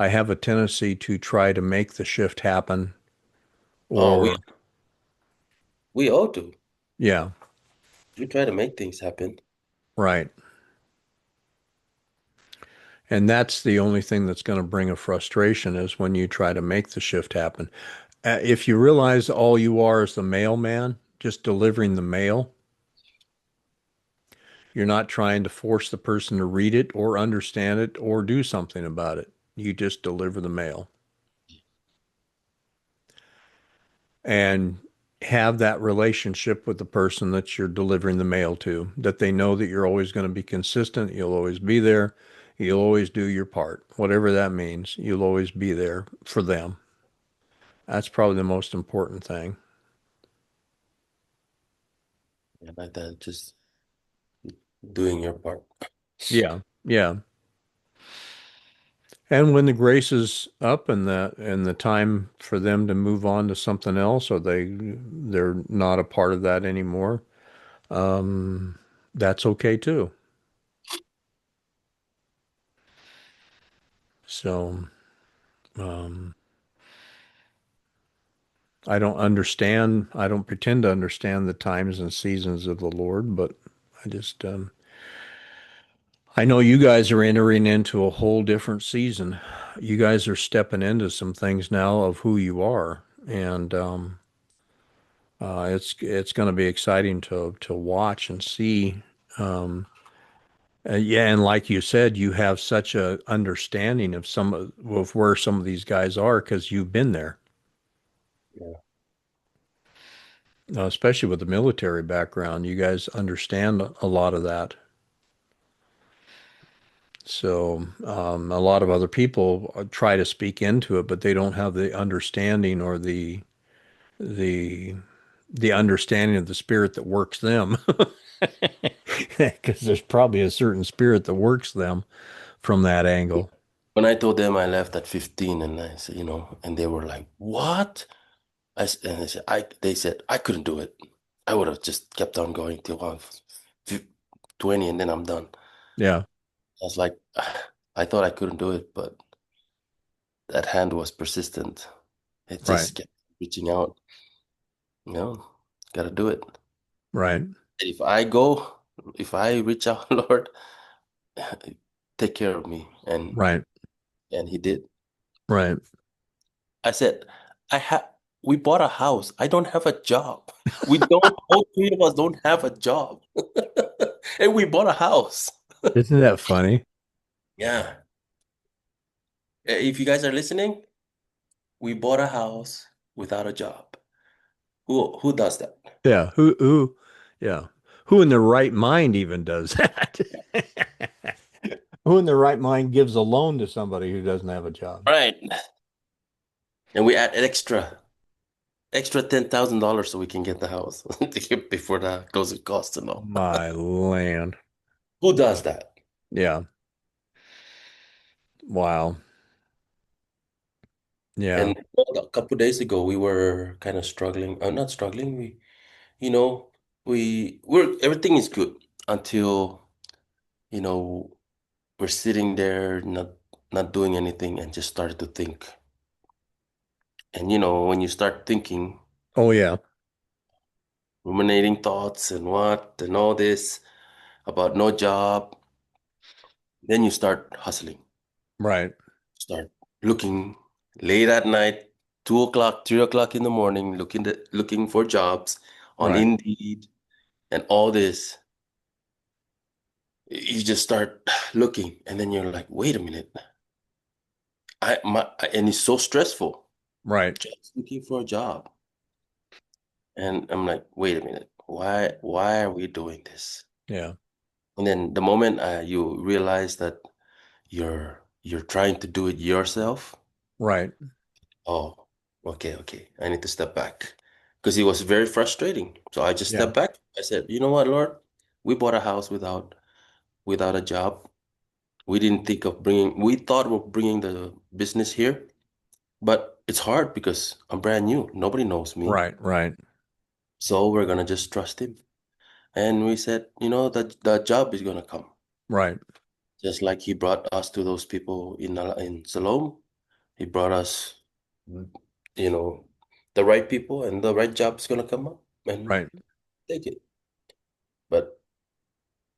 A: have a tendency to try to make the shift happen,
B: Oh, we
A: or
B: we all do.
A: yeah,
B: We try to make things happen.
A: right. And that's the only thing that's going to bring a frustration is when you try to make the shift happen. If you realize all you are is the mailman, just delivering the mail, you're not trying to force the person to read it or understand it or do something about it. You just deliver the mail and have that relationship with the person that you're delivering the mail to, that they know that you're always going to be consistent. You'll always be there. You'll always do your part, whatever that means. You'll always be there for them. That's probably the most important thing.
B: Yeah, like that, just doing your part.
A: Yeah. Yeah. And when the grace is up and the time for them to move on to something else or they're not a part of that anymore, um, that's okay too. So um, I don't pretend to understand the times and seasons of the Lord, but I know you guys are entering into a whole different season. You guys are stepping into some things now of who you are, and it's going to be exciting to watch and see. Um, yeah, and like you said, you have such a understanding of where some of these guys are because you've been there,
B: Yeah,
A: especially with the military background. You guys understand a lot of that. So a lot of other people try to speak into it, but they don't have the understanding or the the understanding of the spirit that works them, because there's probably a certain spirit that works them from that angle.
B: when I told them I left at 15, and I said, and they were like, "What?" And they said I couldn't do it. I would have just kept on going till 20, and then I'm done.
A: Yeah,
B: I was like, I thought I couldn't do it, but that hand was persistent. It
A: right.
B: just kept reaching out. No, gotta do it.
A: Right.
B: If I go, if I reach out, Lord, take care of me.
A: Right.
B: And he did.
A: Right.
B: I said, I have we bought a house. I don't have a job. We don't, all three of us don't have a job. And we bought a house.
A: Isn't that funny?
B: Yeah. If you guys are listening, we bought a house without a job. Who does that?
A: Yeah. Yeah. Who in their right mind even does that? Who in their right mind gives a loan to somebody who doesn't have a job?
B: Right. And we add extra $10,000 so we can get the house before the closing costs and all.
A: My land.
B: Who does that?
A: Yeah. Wow. Yeah.
B: And a couple days ago, we were kind of struggling. Not struggling. You know, we're everything is good until, you know, we're sitting there not doing anything and just started to think. And when you start thinking,
A: Oh, yeah.
B: ruminating thoughts and what and all this about no job, then you start hustling,
A: Right.
B: start looking late at night, 2 o'clock, 3 o'clock in the morning, looking for jobs on
A: Right.
B: Indeed and all this. You just start looking, and then you're like, wait a minute, and it's so stressful,
A: Right.
B: just looking for a job, and I'm like, wait a minute, why are we doing this?
A: Yeah.
B: And then the moment you realize that you're trying to do it yourself.
A: Right.
B: Oh, okay. I need to step back because it was very frustrating. So I just
A: Yeah.
B: stepped back. I said, you know what, Lord? We bought a house without a job. We didn't think of bringing. We thought of bringing the business here, but it's hard because I'm brand new. Nobody knows me.
A: Right. Right.
B: So we're gonna just trust him. And we said, that the job is gonna come.
A: Right.
B: Just like he brought us to those people in Salome, he brought us, you know, the right people, and the right job is gonna come up and
A: Right.
B: take it. But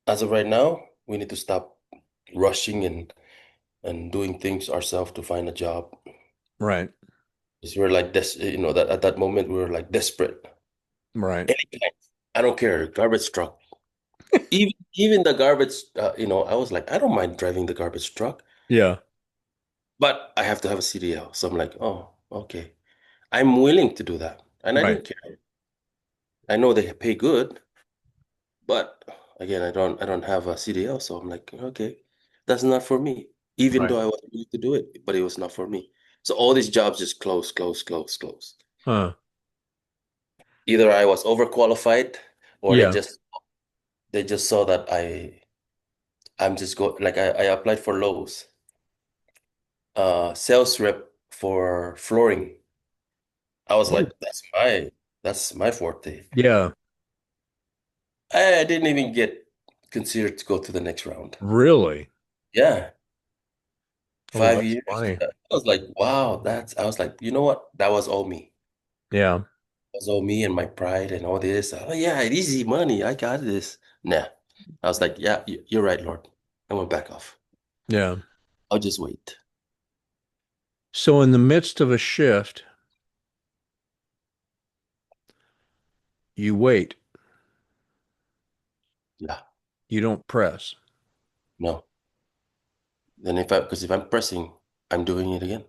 B: as of right now, we need to stop rushing and doing things ourselves to find a job.
A: Right.
B: Because we're like that at that moment we were like desperate.
A: Right.
B: Any kind. I don't care, garbage truck. Even the garbage, I was like, I don't mind driving the garbage truck,
A: Yeah.
B: but I have to have a CDL. So I'm like, oh, okay. I'm willing to do that. And I
A: Right.
B: didn't care. I know they pay good, but again, I don't have a CDL, so I'm like, okay, that's not for me. Even
A: Right.
B: though I was willing to do it, but it was not for me. So all these jobs just close.
A: Huh.
B: Either I was overqualified or they
A: Yeah.
B: just they just saw that I'm just like I applied for Lowe's, sales rep for flooring. I was
A: Oh,
B: like, that's my forte.
A: yeah.
B: I didn't even get considered to go to the next round.
A: Really?
B: Yeah,
A: Oh,
B: five
A: that's
B: years.
A: funny.
B: I was like, wow, I was like, you know what? That was all me.
A: Yeah.
B: That was all me and my pride and all this. Oh yeah, it easy money. I got this. Nah. I was like, yeah, you're right, Lord. I went back off.
A: Yeah.
B: I'll just wait.
A: So in the midst of a shift, you wait.
B: Yeah,
A: You don't press.
B: no. Then because if I'm pressing, I'm doing it again.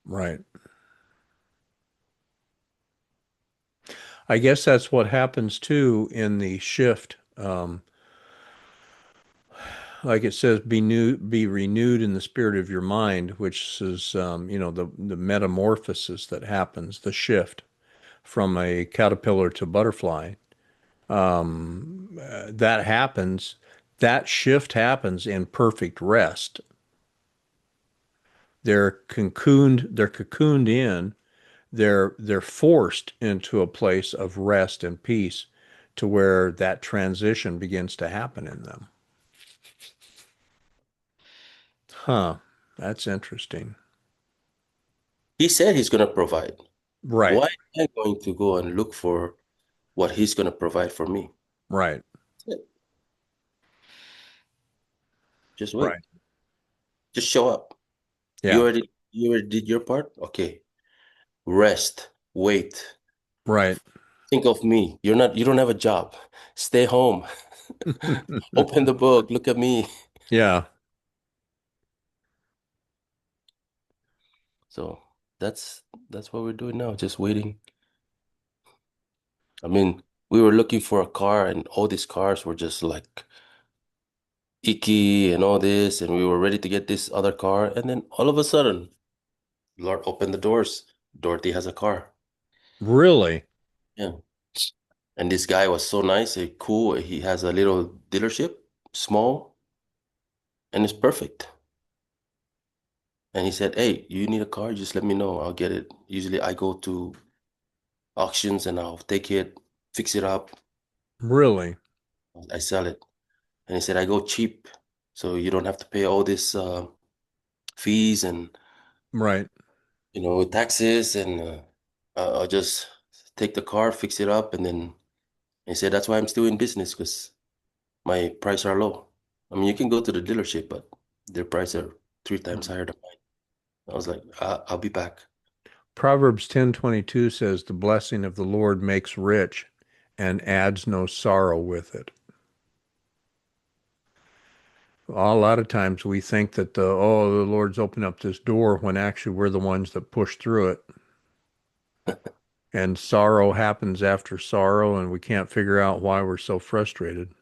A: Right. I guess that's what happens too in the shift. Like it says, be renewed in the spirit of your mind, which is, the metamorphosis that happens, the shift from a caterpillar to butterfly. That happens. That shift happens in perfect rest. They're cocooned in. They're forced into a place of rest and peace to where that transition begins to happen in them. Huh. That's interesting.
B: He said he's gonna provide.
A: Right.
B: Why am I going to go and look for what he's going to provide for me?
A: Right.
B: That's it. Just
A: Right.
B: wait. Just show up.
A: Yeah.
B: You already did your part? Okay. Rest. Wait.
A: Right.
B: Think of me. You don't have a job. Stay home. Open the book. Look at me.
A: Yeah.
B: So that's what we're doing now, just waiting. I mean, we were looking for a car and all these cars were just like icky and all this, and we were ready to get this other car, and then all of a sudden, Lord opened the doors. Dorothy has a car.
A: Really?
B: Yeah. And this guy was so nice, cool. He has a little dealership, small, and it's perfect. And he said, "Hey, you need a car? Just let me know. I'll get it." Usually I go to auctions and I'll take it, fix it up,
A: Really?
B: I sell it. And he said, "I go cheap, so you don't have to pay all this fees and
A: Right.
B: taxes, and I'll just take the car, fix it up, and then." He said, "That's why I'm still in business because my prices are low. I mean, you can go to the dealership, but their prices are three times
A: Hmm.
B: higher than mine." I was like, I'll be back."
A: Proverbs 10:22 says the blessing of the Lord makes rich and adds no sorrow with it. A lot of times we think that the Lord's opened up this door when actually we're the ones that push through it. And sorrow happens after sorrow, and we can't figure out why we're so frustrated.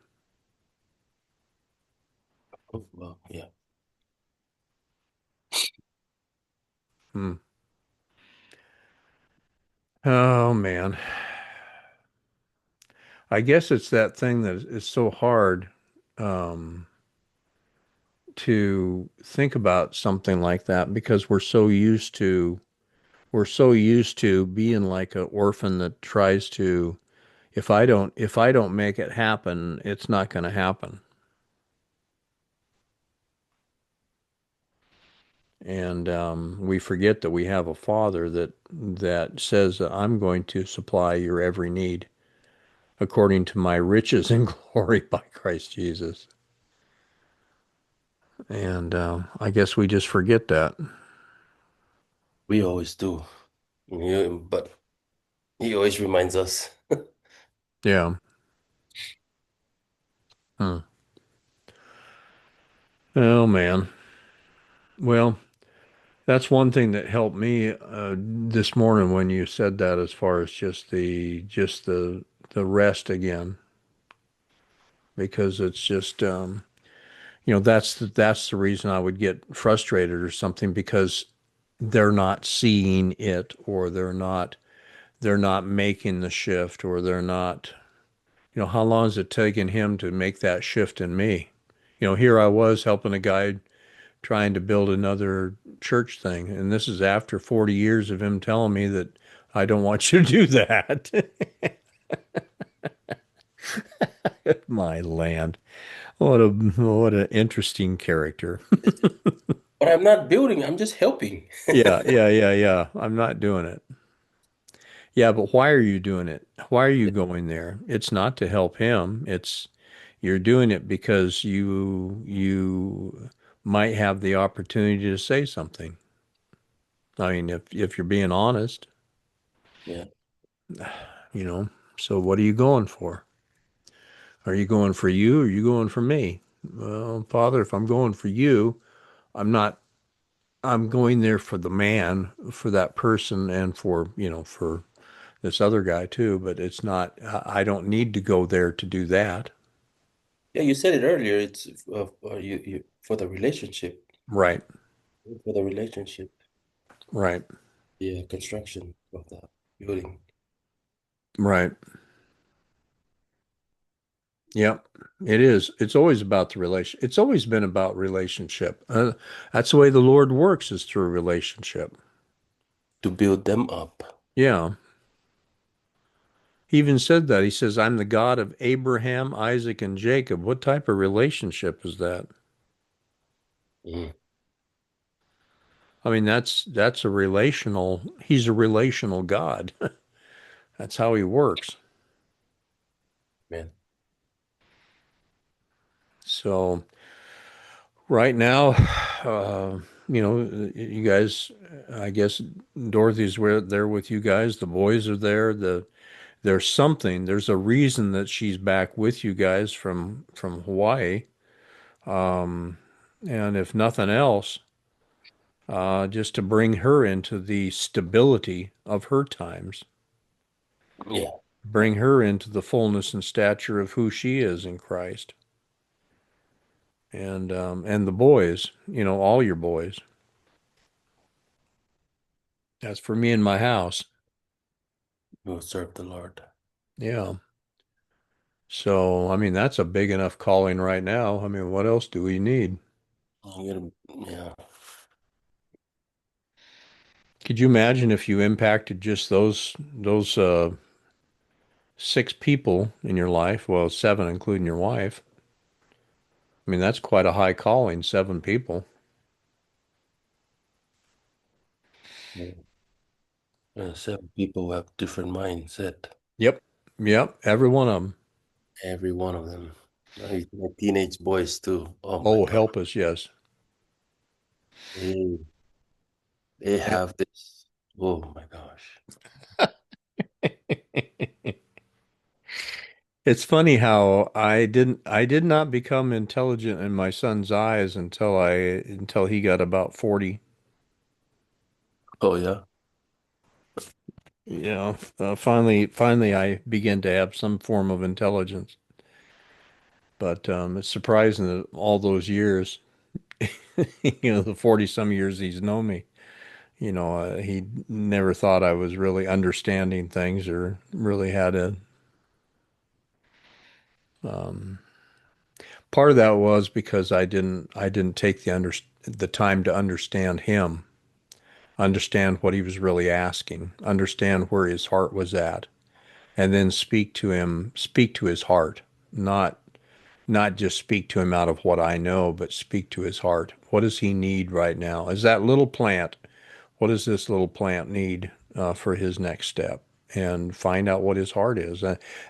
B: Oh, well, yeah.
A: Hmm. Oh man. I guess it's that thing that is so hard um, to think about something like that because we're so used to being like an orphan that tries to if I don't make it happen, it's not going to happen. And we forget that we have a father that says, "I'm going to supply your every need according to my riches and glory by Christ Jesus." And I guess we just forget that.
B: We always do. Yeah, but he always reminds us.
A: Yeah. Hmm. Oh man. Well, that's one thing that helped me this morning when you said that, as far as just the rest again, because it's just that's the reason I would get frustrated or something because they're not seeing it, or they're not making the shift, or they're not. How long is it taking him to make that shift in me? Here I was helping a guy trying to build another church thing. And this is after 40 years of him telling me that I don't want you to do that. My land. What an interesting character.
B: But I'm not building, I'm just helping.
A: Yeah, yeah, yeah, yeah. I'm not doing it. Yeah, but why are you doing it? Why are you going there? It's not to help him. It's you're doing it because you might have the opportunity to say something. I mean, if you're being honest,
B: Yeah.
A: you know. So what are you going for? Are you going for you or are you going for me? Well, Father, if I'm going for you, I'm not, I'm going there for the man, for that person, and for this other guy too, but it's not, I don't need to go there to do that.
B: Yeah, you said it earlier. It's you for the relationship.
A: Right,
B: For the relationship.
A: right,
B: Yeah, construction of the building.
A: right. Yep, it is. It's always about the relation. It's always been about relationship. That's the way the Lord works, is through relationship.
B: To build them up.
A: Yeah. He even said that. He says, "I'm the God of Abraham, Isaac, and Jacob." What type of relationship is that?
B: Mhm.
A: I mean, that's a relational, he's a relational God. That's how he works.
B: Man.
A: So right now, you guys, I guess Dorothy's there with you guys. The boys are there. There's something. There's a reason that she's back with you guys from Hawaii. Um, and if nothing else, just to bring her into the stability of her times,
B: Yeah.
A: bring her into the fullness and stature of who she is in Christ. And the boys, all your boys. That's for me in my house.
B: We'll serve the Lord.
A: Yeah. So, I mean, that's a big enough calling right now. I mean, what else do we need?
B: Yeah.
A: Could you imagine if you impacted just those 6 people in your life? Well, 7, including your wife. I mean, that's quite a high calling, 7 people.
B: Yeah. Seven people have different mindset.
A: Yep. Yep. Every one of them.
B: Every one of them. My teenage boys too. Oh my
A: Oh,
B: God.
A: help us, yes.
B: They, they
A: And
B: have this. Oh my gosh.
A: it's funny how I did not become intelligent in my son's eyes until he got about 40.
B: Oh yeah.
A: Finally I began to have some form of intelligence. But it's surprising that all those years, the 40 some years he's known me, he never thought I was really understanding things or really had a, um, part of that was because I didn't take the time to understand him, understand what he was really asking, understand where his heart was at, and then speak to his heart, not just speak to him out of what I know, but speak to his heart. What does he need right now? Is that little plant? What does this little plant need for his next step? And find out what his heart is.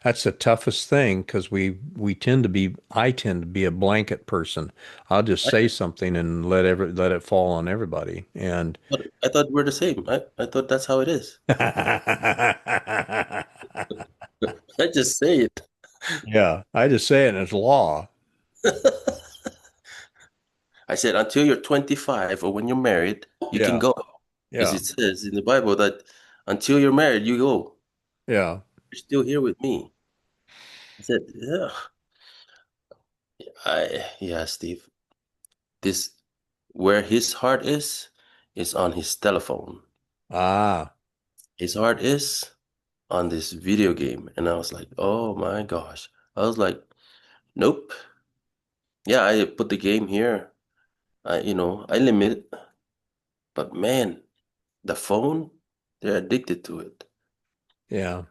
A: That's the toughest thing because I tend to be a blanket person. I'll just
B: I
A: say something and let it fall on everybody. And
B: I thought we're the same. I thought that's how it is. I just say it.
A: yeah, I just say it and it's law.
B: I said until you're 25 or when you're married, you can
A: Yeah,
B: go. Because
A: yeah,
B: it says in the Bible that until you're married, you go.
A: yeah.
B: You're still here with me. I said, yeah. Yeah, Steve. This where his heart is on his telephone.
A: Ah,
B: His heart is on this video game. And I was like, oh my gosh. I was like, nope. Yeah, I put the game here. I limit it. But man, the phone, they're addicted to it.
A: yeah.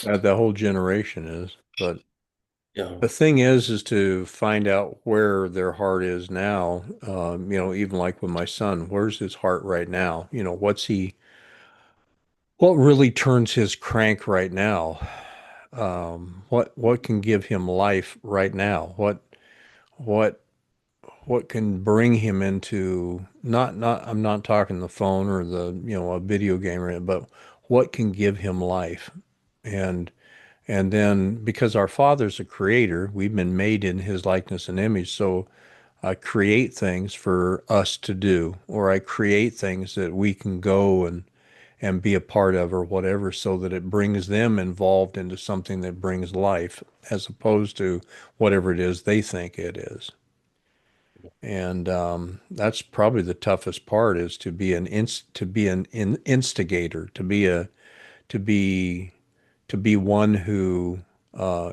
A: The whole generation is. But
B: Yeah.
A: the thing is to find out where their heart is now. Even like with my son, where's his heart right now? What really turns his crank right now? What can give him life right now? What what can bring him into not I'm not talking the phone or a video game or anything, but what can give him life? And and then because our Father's a creator, we've been made in his likeness and image. So I create things for us to do, or I create things that we can go and be a part of or whatever, so that it brings them involved into something that brings life as opposed to whatever it is they think it is. And that's probably the toughest part is to be an instigator, to be to be one who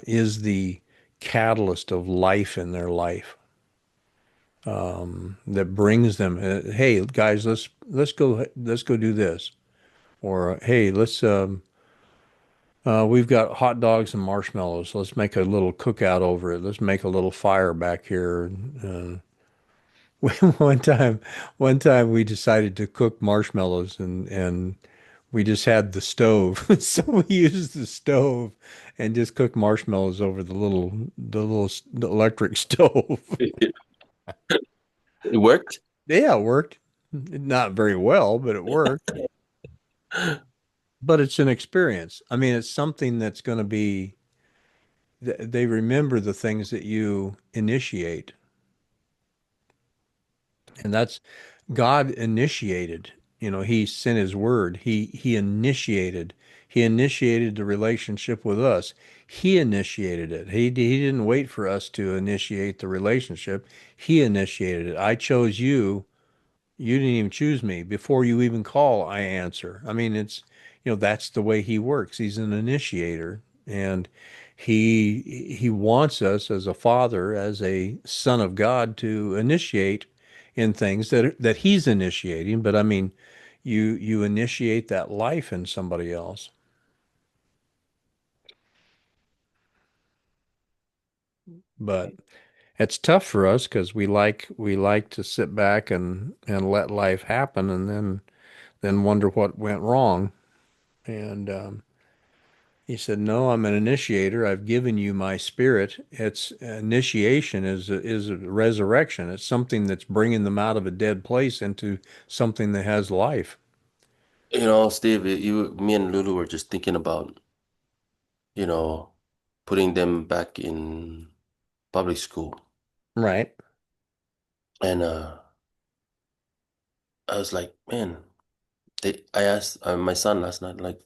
A: is the catalyst of life in their life, that brings them. Hey guys, let's go do this, or hey, we've got hot dogs and marshmallows. Let's make a little cookout over it. Let's make a little fire back here. one time, one time we decided to cook marshmallows and we just had the stove. So we used the stove and just cooked marshmallows over the electric stove.
B: It worked.
A: Yeah, it worked. Not very well, but it worked. But it's an experience. I mean, it's something that's going to be, they remember the things that you initiate. And that's God initiated. You know, he sent his word. He initiated. He initiated the relationship with us. He initiated it. He didn't wait for us to initiate the relationship. He initiated it. I chose you. You didn't even choose me. Before you even call, I answer. I mean, it's, that's the way he works. He's an initiator. And he wants us as a father, as a son of God, to initiate in things that he's initiating. But I mean, you initiate that life in somebody else. But it's tough for us because we like to sit back and let life happen and then wonder what went wrong. And he said, "No, I'm an initiator. I've given you my spirit. It's initiation is a resurrection. It's something that's bringing them out of a dead place into something that has life."
B: Steve, me and Lulu were just thinking about, you know, putting them back in public school.
A: Right.
B: And I was like, man, I asked my son last night, like,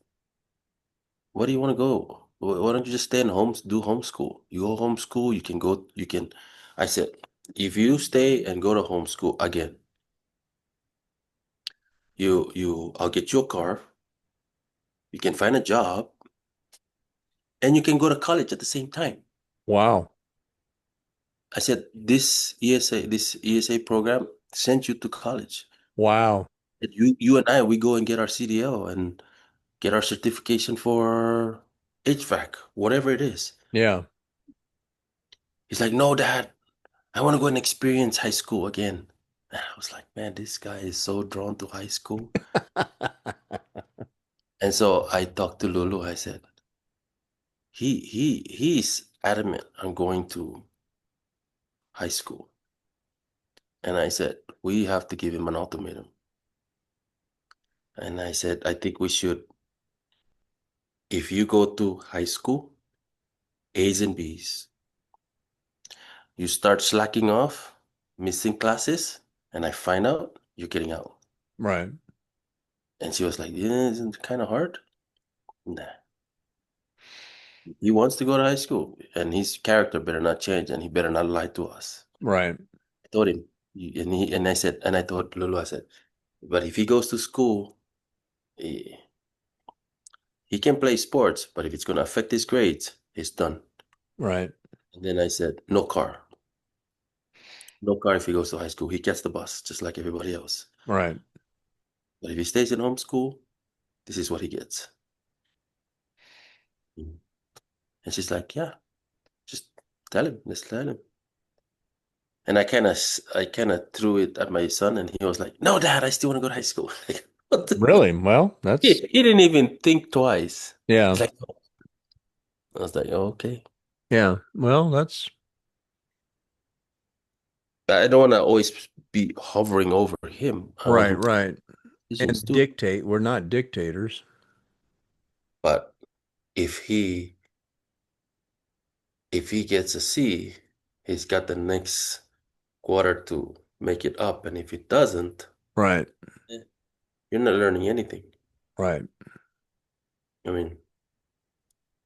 B: where do you want to go? Why don't you just stay in home, do homeschool? You go homeschool, I said, if you stay and go to homeschool again, I'll get you a car, you can find a job, and you can go to college at the same time.
A: Wow.
B: I said, this ESA program sent you to college.
A: Wow.
B: And you and I, we go and get our CDL and get our certification for HVAC, whatever it is.
A: Yeah.
B: He's like, no, Dad, I want to go and experience high school again. And I was like, man, this guy is so drawn to high school. And so I talked to Lulu. I said, he's adamant on going to high school. And I said, we have to give him an ultimatum. And I said, I think we should, if you go to high school, A's and B's, you start slacking off, missing classes, and I find out you're getting out.
A: Right.
B: And she was like, yeah, isn't it kind of hard? Nah. He wants to go to high school, and his character better not change, and he better not lie to us.
A: Right.
B: I told him, and I said, and I told Lulu, I said, but if he goes to school, he, he can play sports, but if it's going to affect his grades, he's done.
A: Right.
B: And then I said, no car. No car if he goes to high school. He gets the bus, just like everybody else.
A: Right.
B: But if he stays in homeschool, this is what he gets. Mm. And she's like, yeah, just tell him. Let's tell him. And I kind of threw it at my son, and he was like, "No, Dad, I still want to go to high school." Like, what the-
A: Really? Well, that's
B: he didn't even think twice. He's
A: yeah.
B: like, "No." I was like, oh, "Okay."
A: Yeah. Well, that's
B: I don't want to always be hovering over him. I want
A: right,
B: him to
A: right.
B: make decisions
A: And
B: too.
A: dictate. We're not dictators.
B: But if he if he gets a C, he's got the next quarter to make it up. And if he doesn't,
A: Right.
B: eh, you're not learning anything.
A: Right.
B: I mean,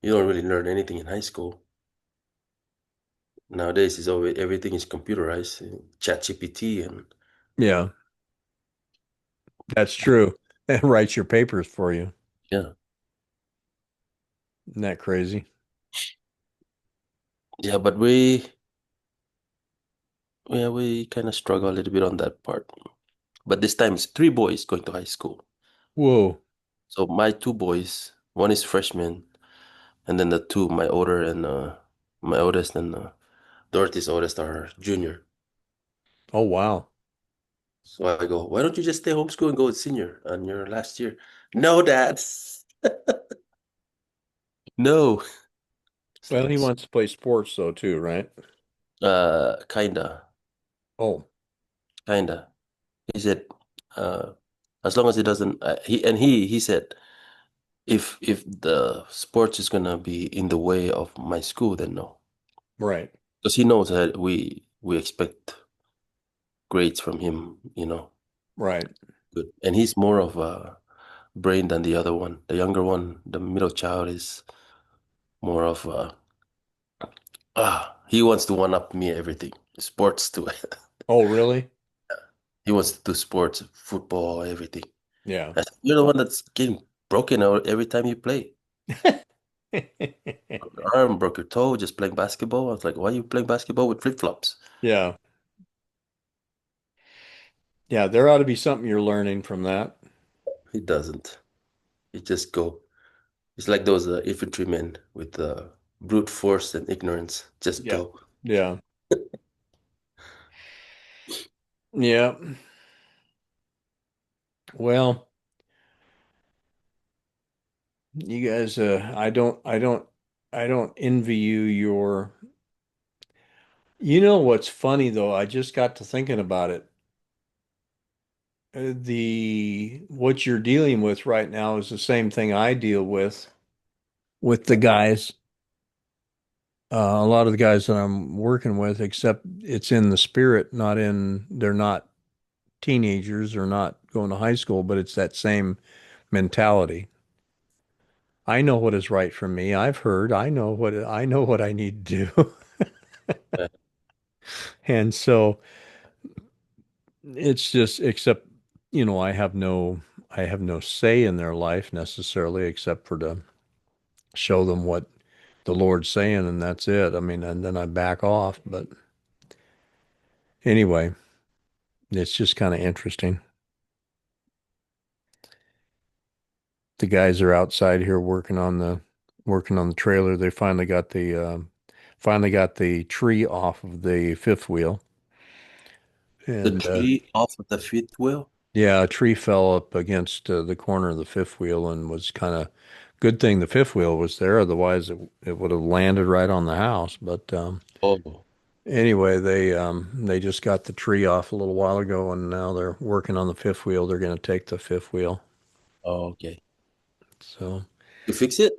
B: you don't really learn anything in high school. Nowadays, everything is computerized, ChatGPT, and
A: Yeah. That's true. It writes your papers for you.
B: yeah,
A: Isn't that crazy?
B: yeah. But we kind of struggle a little bit on that part. But this time it's three boys going to high school.
A: Whoa.
B: So my two boys, one is freshman, and then the two, my oldest and Dorothy's oldest are junior.
A: Oh, wow.
B: So I go, why don't you just stay homeschool and go with senior on your last year? No, Dad. No. It's
A: Well,
B: like,
A: he wants to play sports though too, right?
B: kinda,
A: Oh,
B: kinda. He said, uh, as long as it doesn't, he said, if the sports is gonna be in the way of my school, then no,
A: right,
B: because he knows that we expect grades from him,
A: right.
B: good, and he's more of a brain than the other one. The younger one, the middle child, is more of a he wants to one up me everything, sports too.
A: Oh, really?
B: He wants to do sports, football, everything.
A: Yeah.
B: I said, you're the one that's getting broken out every time you play. Broke your arm, broke your toe, just playing basketball. I was like, why are you playing basketball with flip-flops?
A: Yeah. Yeah, there ought to be something you're learning from that.
B: He doesn't. He just go. It's like those infantrymen with brute force and ignorance. Just
A: Yeah.
B: go.
A: Yeah. Yeah. Well, you guys, I don't envy you your, you know what's funny though? I just got to thinking about it. What you're dealing with right now is the same thing I deal with the guys. A lot of the guys that I'm working with, except it's in the spirit, not in, they're not teenagers or not going to high school, but it's that same mentality. I know what is right for me. I've heard, I know what I need to do.
B: Uh,
A: And so it's just, except, I have no say in their life necessarily, except for to show them what the Lord's saying, and that's it. I mean, and then I back off. But anyway, it's just kind of interesting. The guys are outside here working on the trailer. They finally got the tree off of the fifth wheel,
B: the
A: and
B: tree off of the fifth wheel.
A: yeah, a tree fell up against the corner of the fifth wheel and was kind of good thing the fifth wheel was there. Otherwise, it would have landed right on the house. But
B: Oh,
A: anyway, they just got the tree off a little while ago, and now they're working on the fifth wheel. They're going to take the fifth wheel.
B: oh, okay.
A: So
B: You fix it?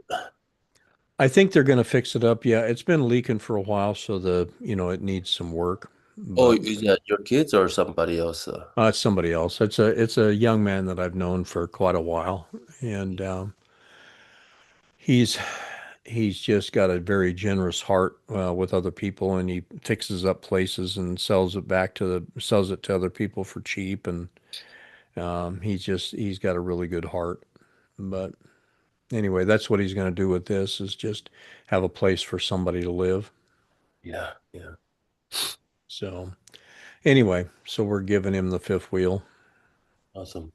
A: I think they're going to fix it up. Yeah, it's been leaking for a while, so it needs some work.
B: Oh,
A: But
B: is that your kids or somebody else?
A: it's somebody else. It's a young man that I've known for quite a while, and he's he's just got a very generous heart with other people, and he fixes up places and sells it to other people for cheap, and he's got a really good heart. But anyway, that's what he's going to do with this is just have a place for somebody to live.
B: Yeah, yeah.
A: So anyway, so we're giving him the fifth wheel.
B: Awesome.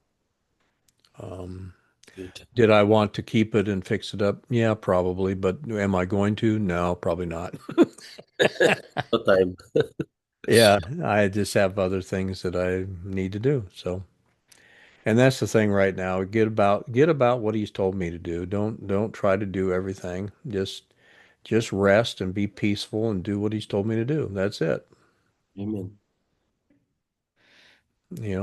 A: Um,
B: Good.
A: did I want to keep it and fix it up? Yeah, probably. But am I going to? No, probably not.
B: No time.
A: Yeah, I just have other things that I need to do. So, and that's the thing right now. Get about what he's told me to do. Don't try to do everything. Just rest and be peaceful and do what he's told me to do. That's it.
B: Amen.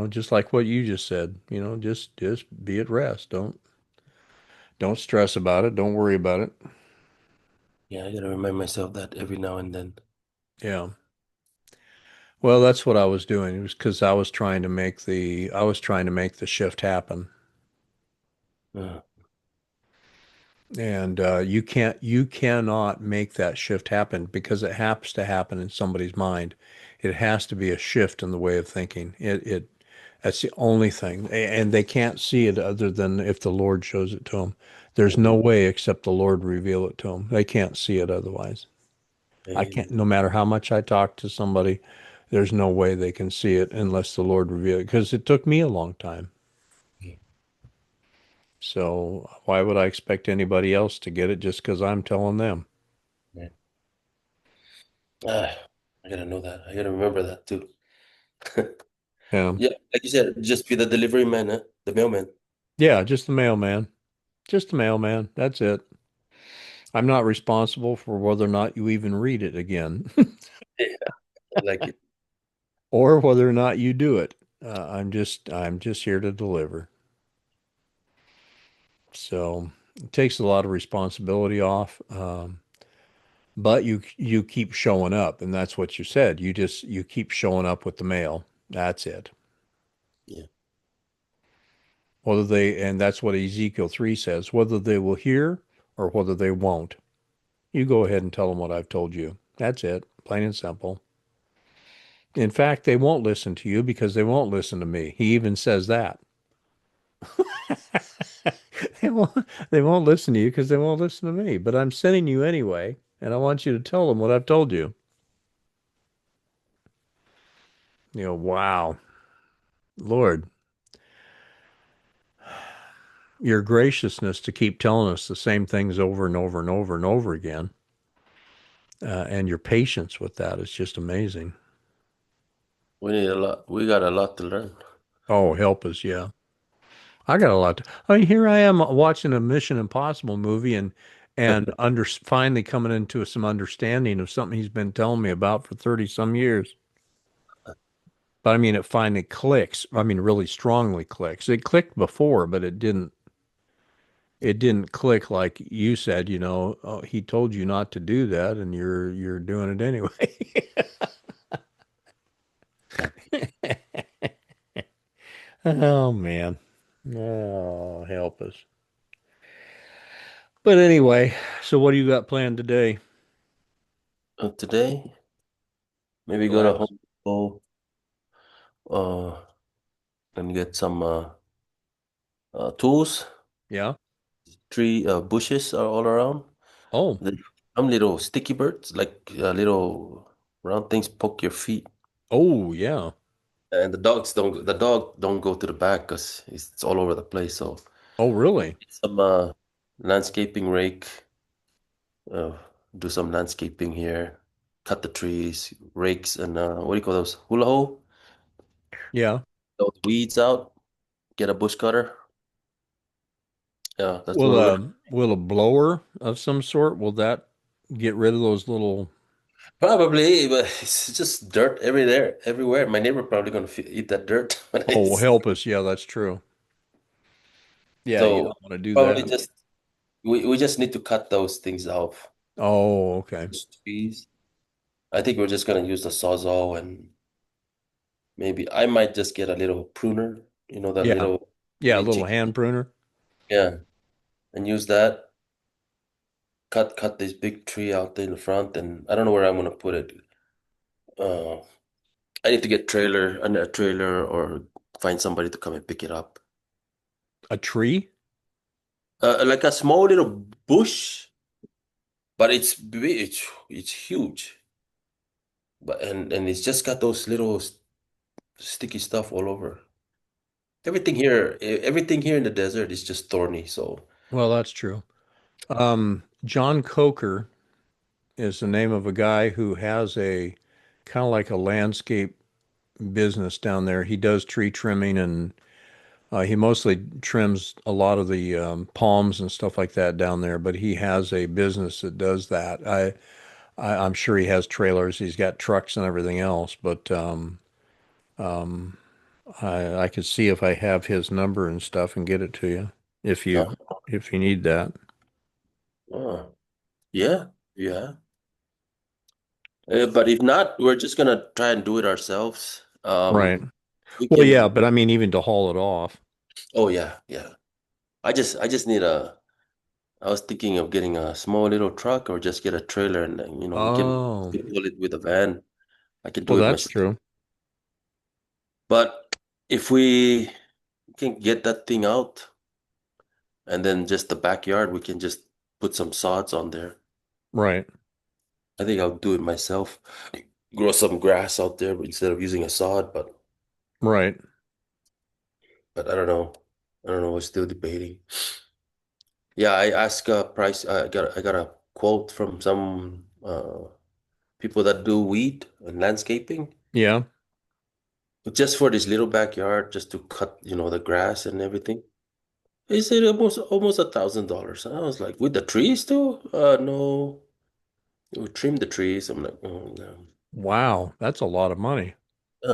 A: Just like what you just said. Just be at rest. Don't stress about it. Don't worry about it.
B: Yeah, I gotta remind myself that every now and then.
A: Yeah. Well, that's what I was doing. It was because I was trying to make the shift happen.
B: Uh,
A: And you cannot make that shift happen because it has to happen in somebody's mind. It has to be a shift in the way of thinking. That's the only thing. And they can't see it other than if the Lord shows it to them. There's no
B: Amen.
A: way except the Lord reveal it to them. They can't see it otherwise. I can't,
B: Amen.
A: no matter how much I talk to somebody, there's no way they can see it unless the Lord reveal it. Because it took me a long time. So why would I expect anybody else to get it just because I'm telling them?
B: Yeah. Ah, I gotta know that. I gotta remember that too.
A: Yeah.
B: Yeah, like you said, just be the delivery man, huh? The mailman.
A: Yeah, just the mailman. Just the mailman. That's it. I'm not responsible for whether or not you even read it again
B: Yeah, I like it.
A: or whether or not you do it. I'm just here to deliver. So it takes a lot of responsibility off. But you keep showing up, and that's what you said. You keep showing up with the mail. That's it.
B: Yeah.
A: And that's what Ezekiel 3 says, whether they will hear or whether they won't. You go ahead and tell them what I've told you. That's it. Plain and simple. In fact, they won't listen to you because they won't listen to me. He even says that. They won't, they won't listen to you because they won't listen to me. But I'm sending you anyway, and I want you to tell them what I've told you. Wow. Lord, your graciousness to keep telling us the same things over and over and over and over again, and your patience with that is just amazing.
B: We need a lot. We got a lot to learn.
A: Oh, help us, yeah. I got a lot to. I mean, here I am watching a Mission Impossible movie and finally coming into some understanding of something he's been telling me about for 30 some years. But I mean, it finally clicks. I mean, really strongly clicks. It clicked before, but it didn't click like you said, oh, he told you not to do that and you're doing it anyway. Oh man. Oh, help us. But anyway, so what do you got planned today?
B: Today, maybe go to
A: Relax.
B: Home Depot, uh, and get some tools.
A: Yeah.
B: Tree bushes are all around.
A: Oh,
B: There's some little sticky birds, like little round things, poke your feet.
A: oh yeah.
B: And the dog don't go to the back because it's all over the place. So
A: Oh, really?
B: some landscaping rake, uh, do some landscaping here, cut the trees, rakes, and what do you call those? Hula hoe,
A: Yeah.
B: those weeds out, get a bush cutter. Yeah, that's what
A: Will
B: we're gonna.
A: will a blower of some sort, will that get rid of those little
B: Probably, but it's just dirt everywhere. My neighbor probably gonna eat that dirt. But
A: Oh,
B: it's
A: help us. Yeah, that's true. Yeah, you
B: so
A: don't want to do
B: probably
A: that.
B: just we just need to cut those things off.
A: Oh, okay.
B: Those trees. I think we're just gonna use the sawzall and maybe I might just get a little pruner, that
A: Yeah.
B: little
A: Yeah, a little
B: itchy,
A: hand pruner.
B: yeah, and use that. Cut this big tree out there in the front, and I don't know where I'm gonna put it. Uh, I need to get a trailer, or find somebody to come and pick it up.
A: A tree?
B: Like a small little bush, but it's big, it's huge, but and it's just got those little sticky stuff all over. Everything here in the desert is just thorny. So,
A: Well, that's true. John Coker is the name of a guy who has a kind of like a landscape business down there. He does tree trimming and he mostly trims a lot of the palms and stuff like that down there, but he has a business that does that. I'm sure he has trailers. He's got trucks and everything else, but um, I could see if I have his number and stuff and get it to you if you
B: uh,
A: if you need that.
B: uh, yeah, yeah. But if not, we're just gonna try and do it ourselves.
A: Right.
B: We
A: Well, yeah,
B: can.
A: but I mean, even to haul it off.
B: Oh yeah, yeah. I just need a. I was thinking of getting a small little truck, or just get a trailer, and then, we can
A: Oh,
B: pull it with a van. I can
A: well,
B: do it
A: that's
B: myself.
A: true.
B: But if we can get that thing out, and then just the backyard, we can just put some sods on there.
A: Right.
B: I think I'll do it myself. Grow some grass out there instead of using a sod,
A: Right.
B: but I don't know. I don't know. We're still debating. Yeah, I asked a price. I got a quote from some people that do weed and landscaping.
A: Yeah.
B: just for this little backyard, just to cut, the grass and everything. He said almost $1,000. I was like, with the trees too? No, we trim the trees. I'm like, oh no.
A: Wow, that's a lot of money.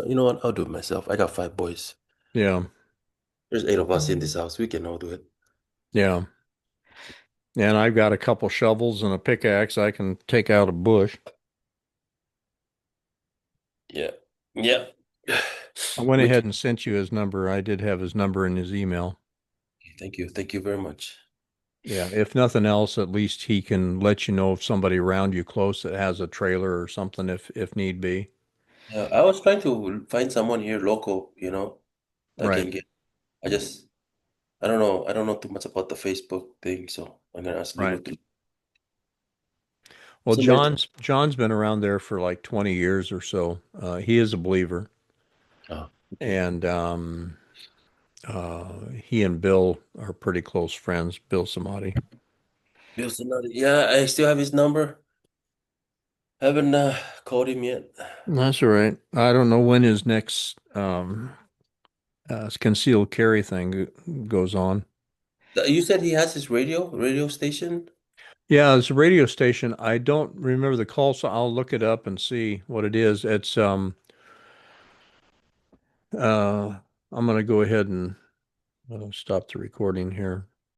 B: You know what? I'll do it myself. I got five boys.
A: Yeah,
B: There's eight of us in this house. We can all do it.
A: yeah. And I've got a couple shovels and a pickaxe. I can take out a bush.
B: Yeah. Yeah.
A: I went
B: We can.
A: ahead and sent you his number. I did have his number in his email.
B: Thank you. Thank you very much.
A: Yeah, if nothing else, at least he can let you know if somebody around you close that has a trailer or something if need be.
B: I was trying to find someone here local, that
A: Right,
B: can get. I just, I don't know. I don't know too much about the Facebook thing, so I'm gonna ask Lilo
A: right.
B: to.
A: Well,
B: Somebody.
A: John's been around there for like 20 years or so. He is a believer,
B: Oh, okay.
A: and he and Bill are pretty close friends. Bill Samadi.
B: Bill Sonati. Yeah, I still have his number. Haven't called him yet.
A: That's all right. I don't know when his next concealed carry thing goes on.
B: You said he has his radio station?
A: Yeah, it's a radio station. I don't remember the call, so I'll look it up and see what it is. It's uh I'm gonna go ahead and stop the recording here.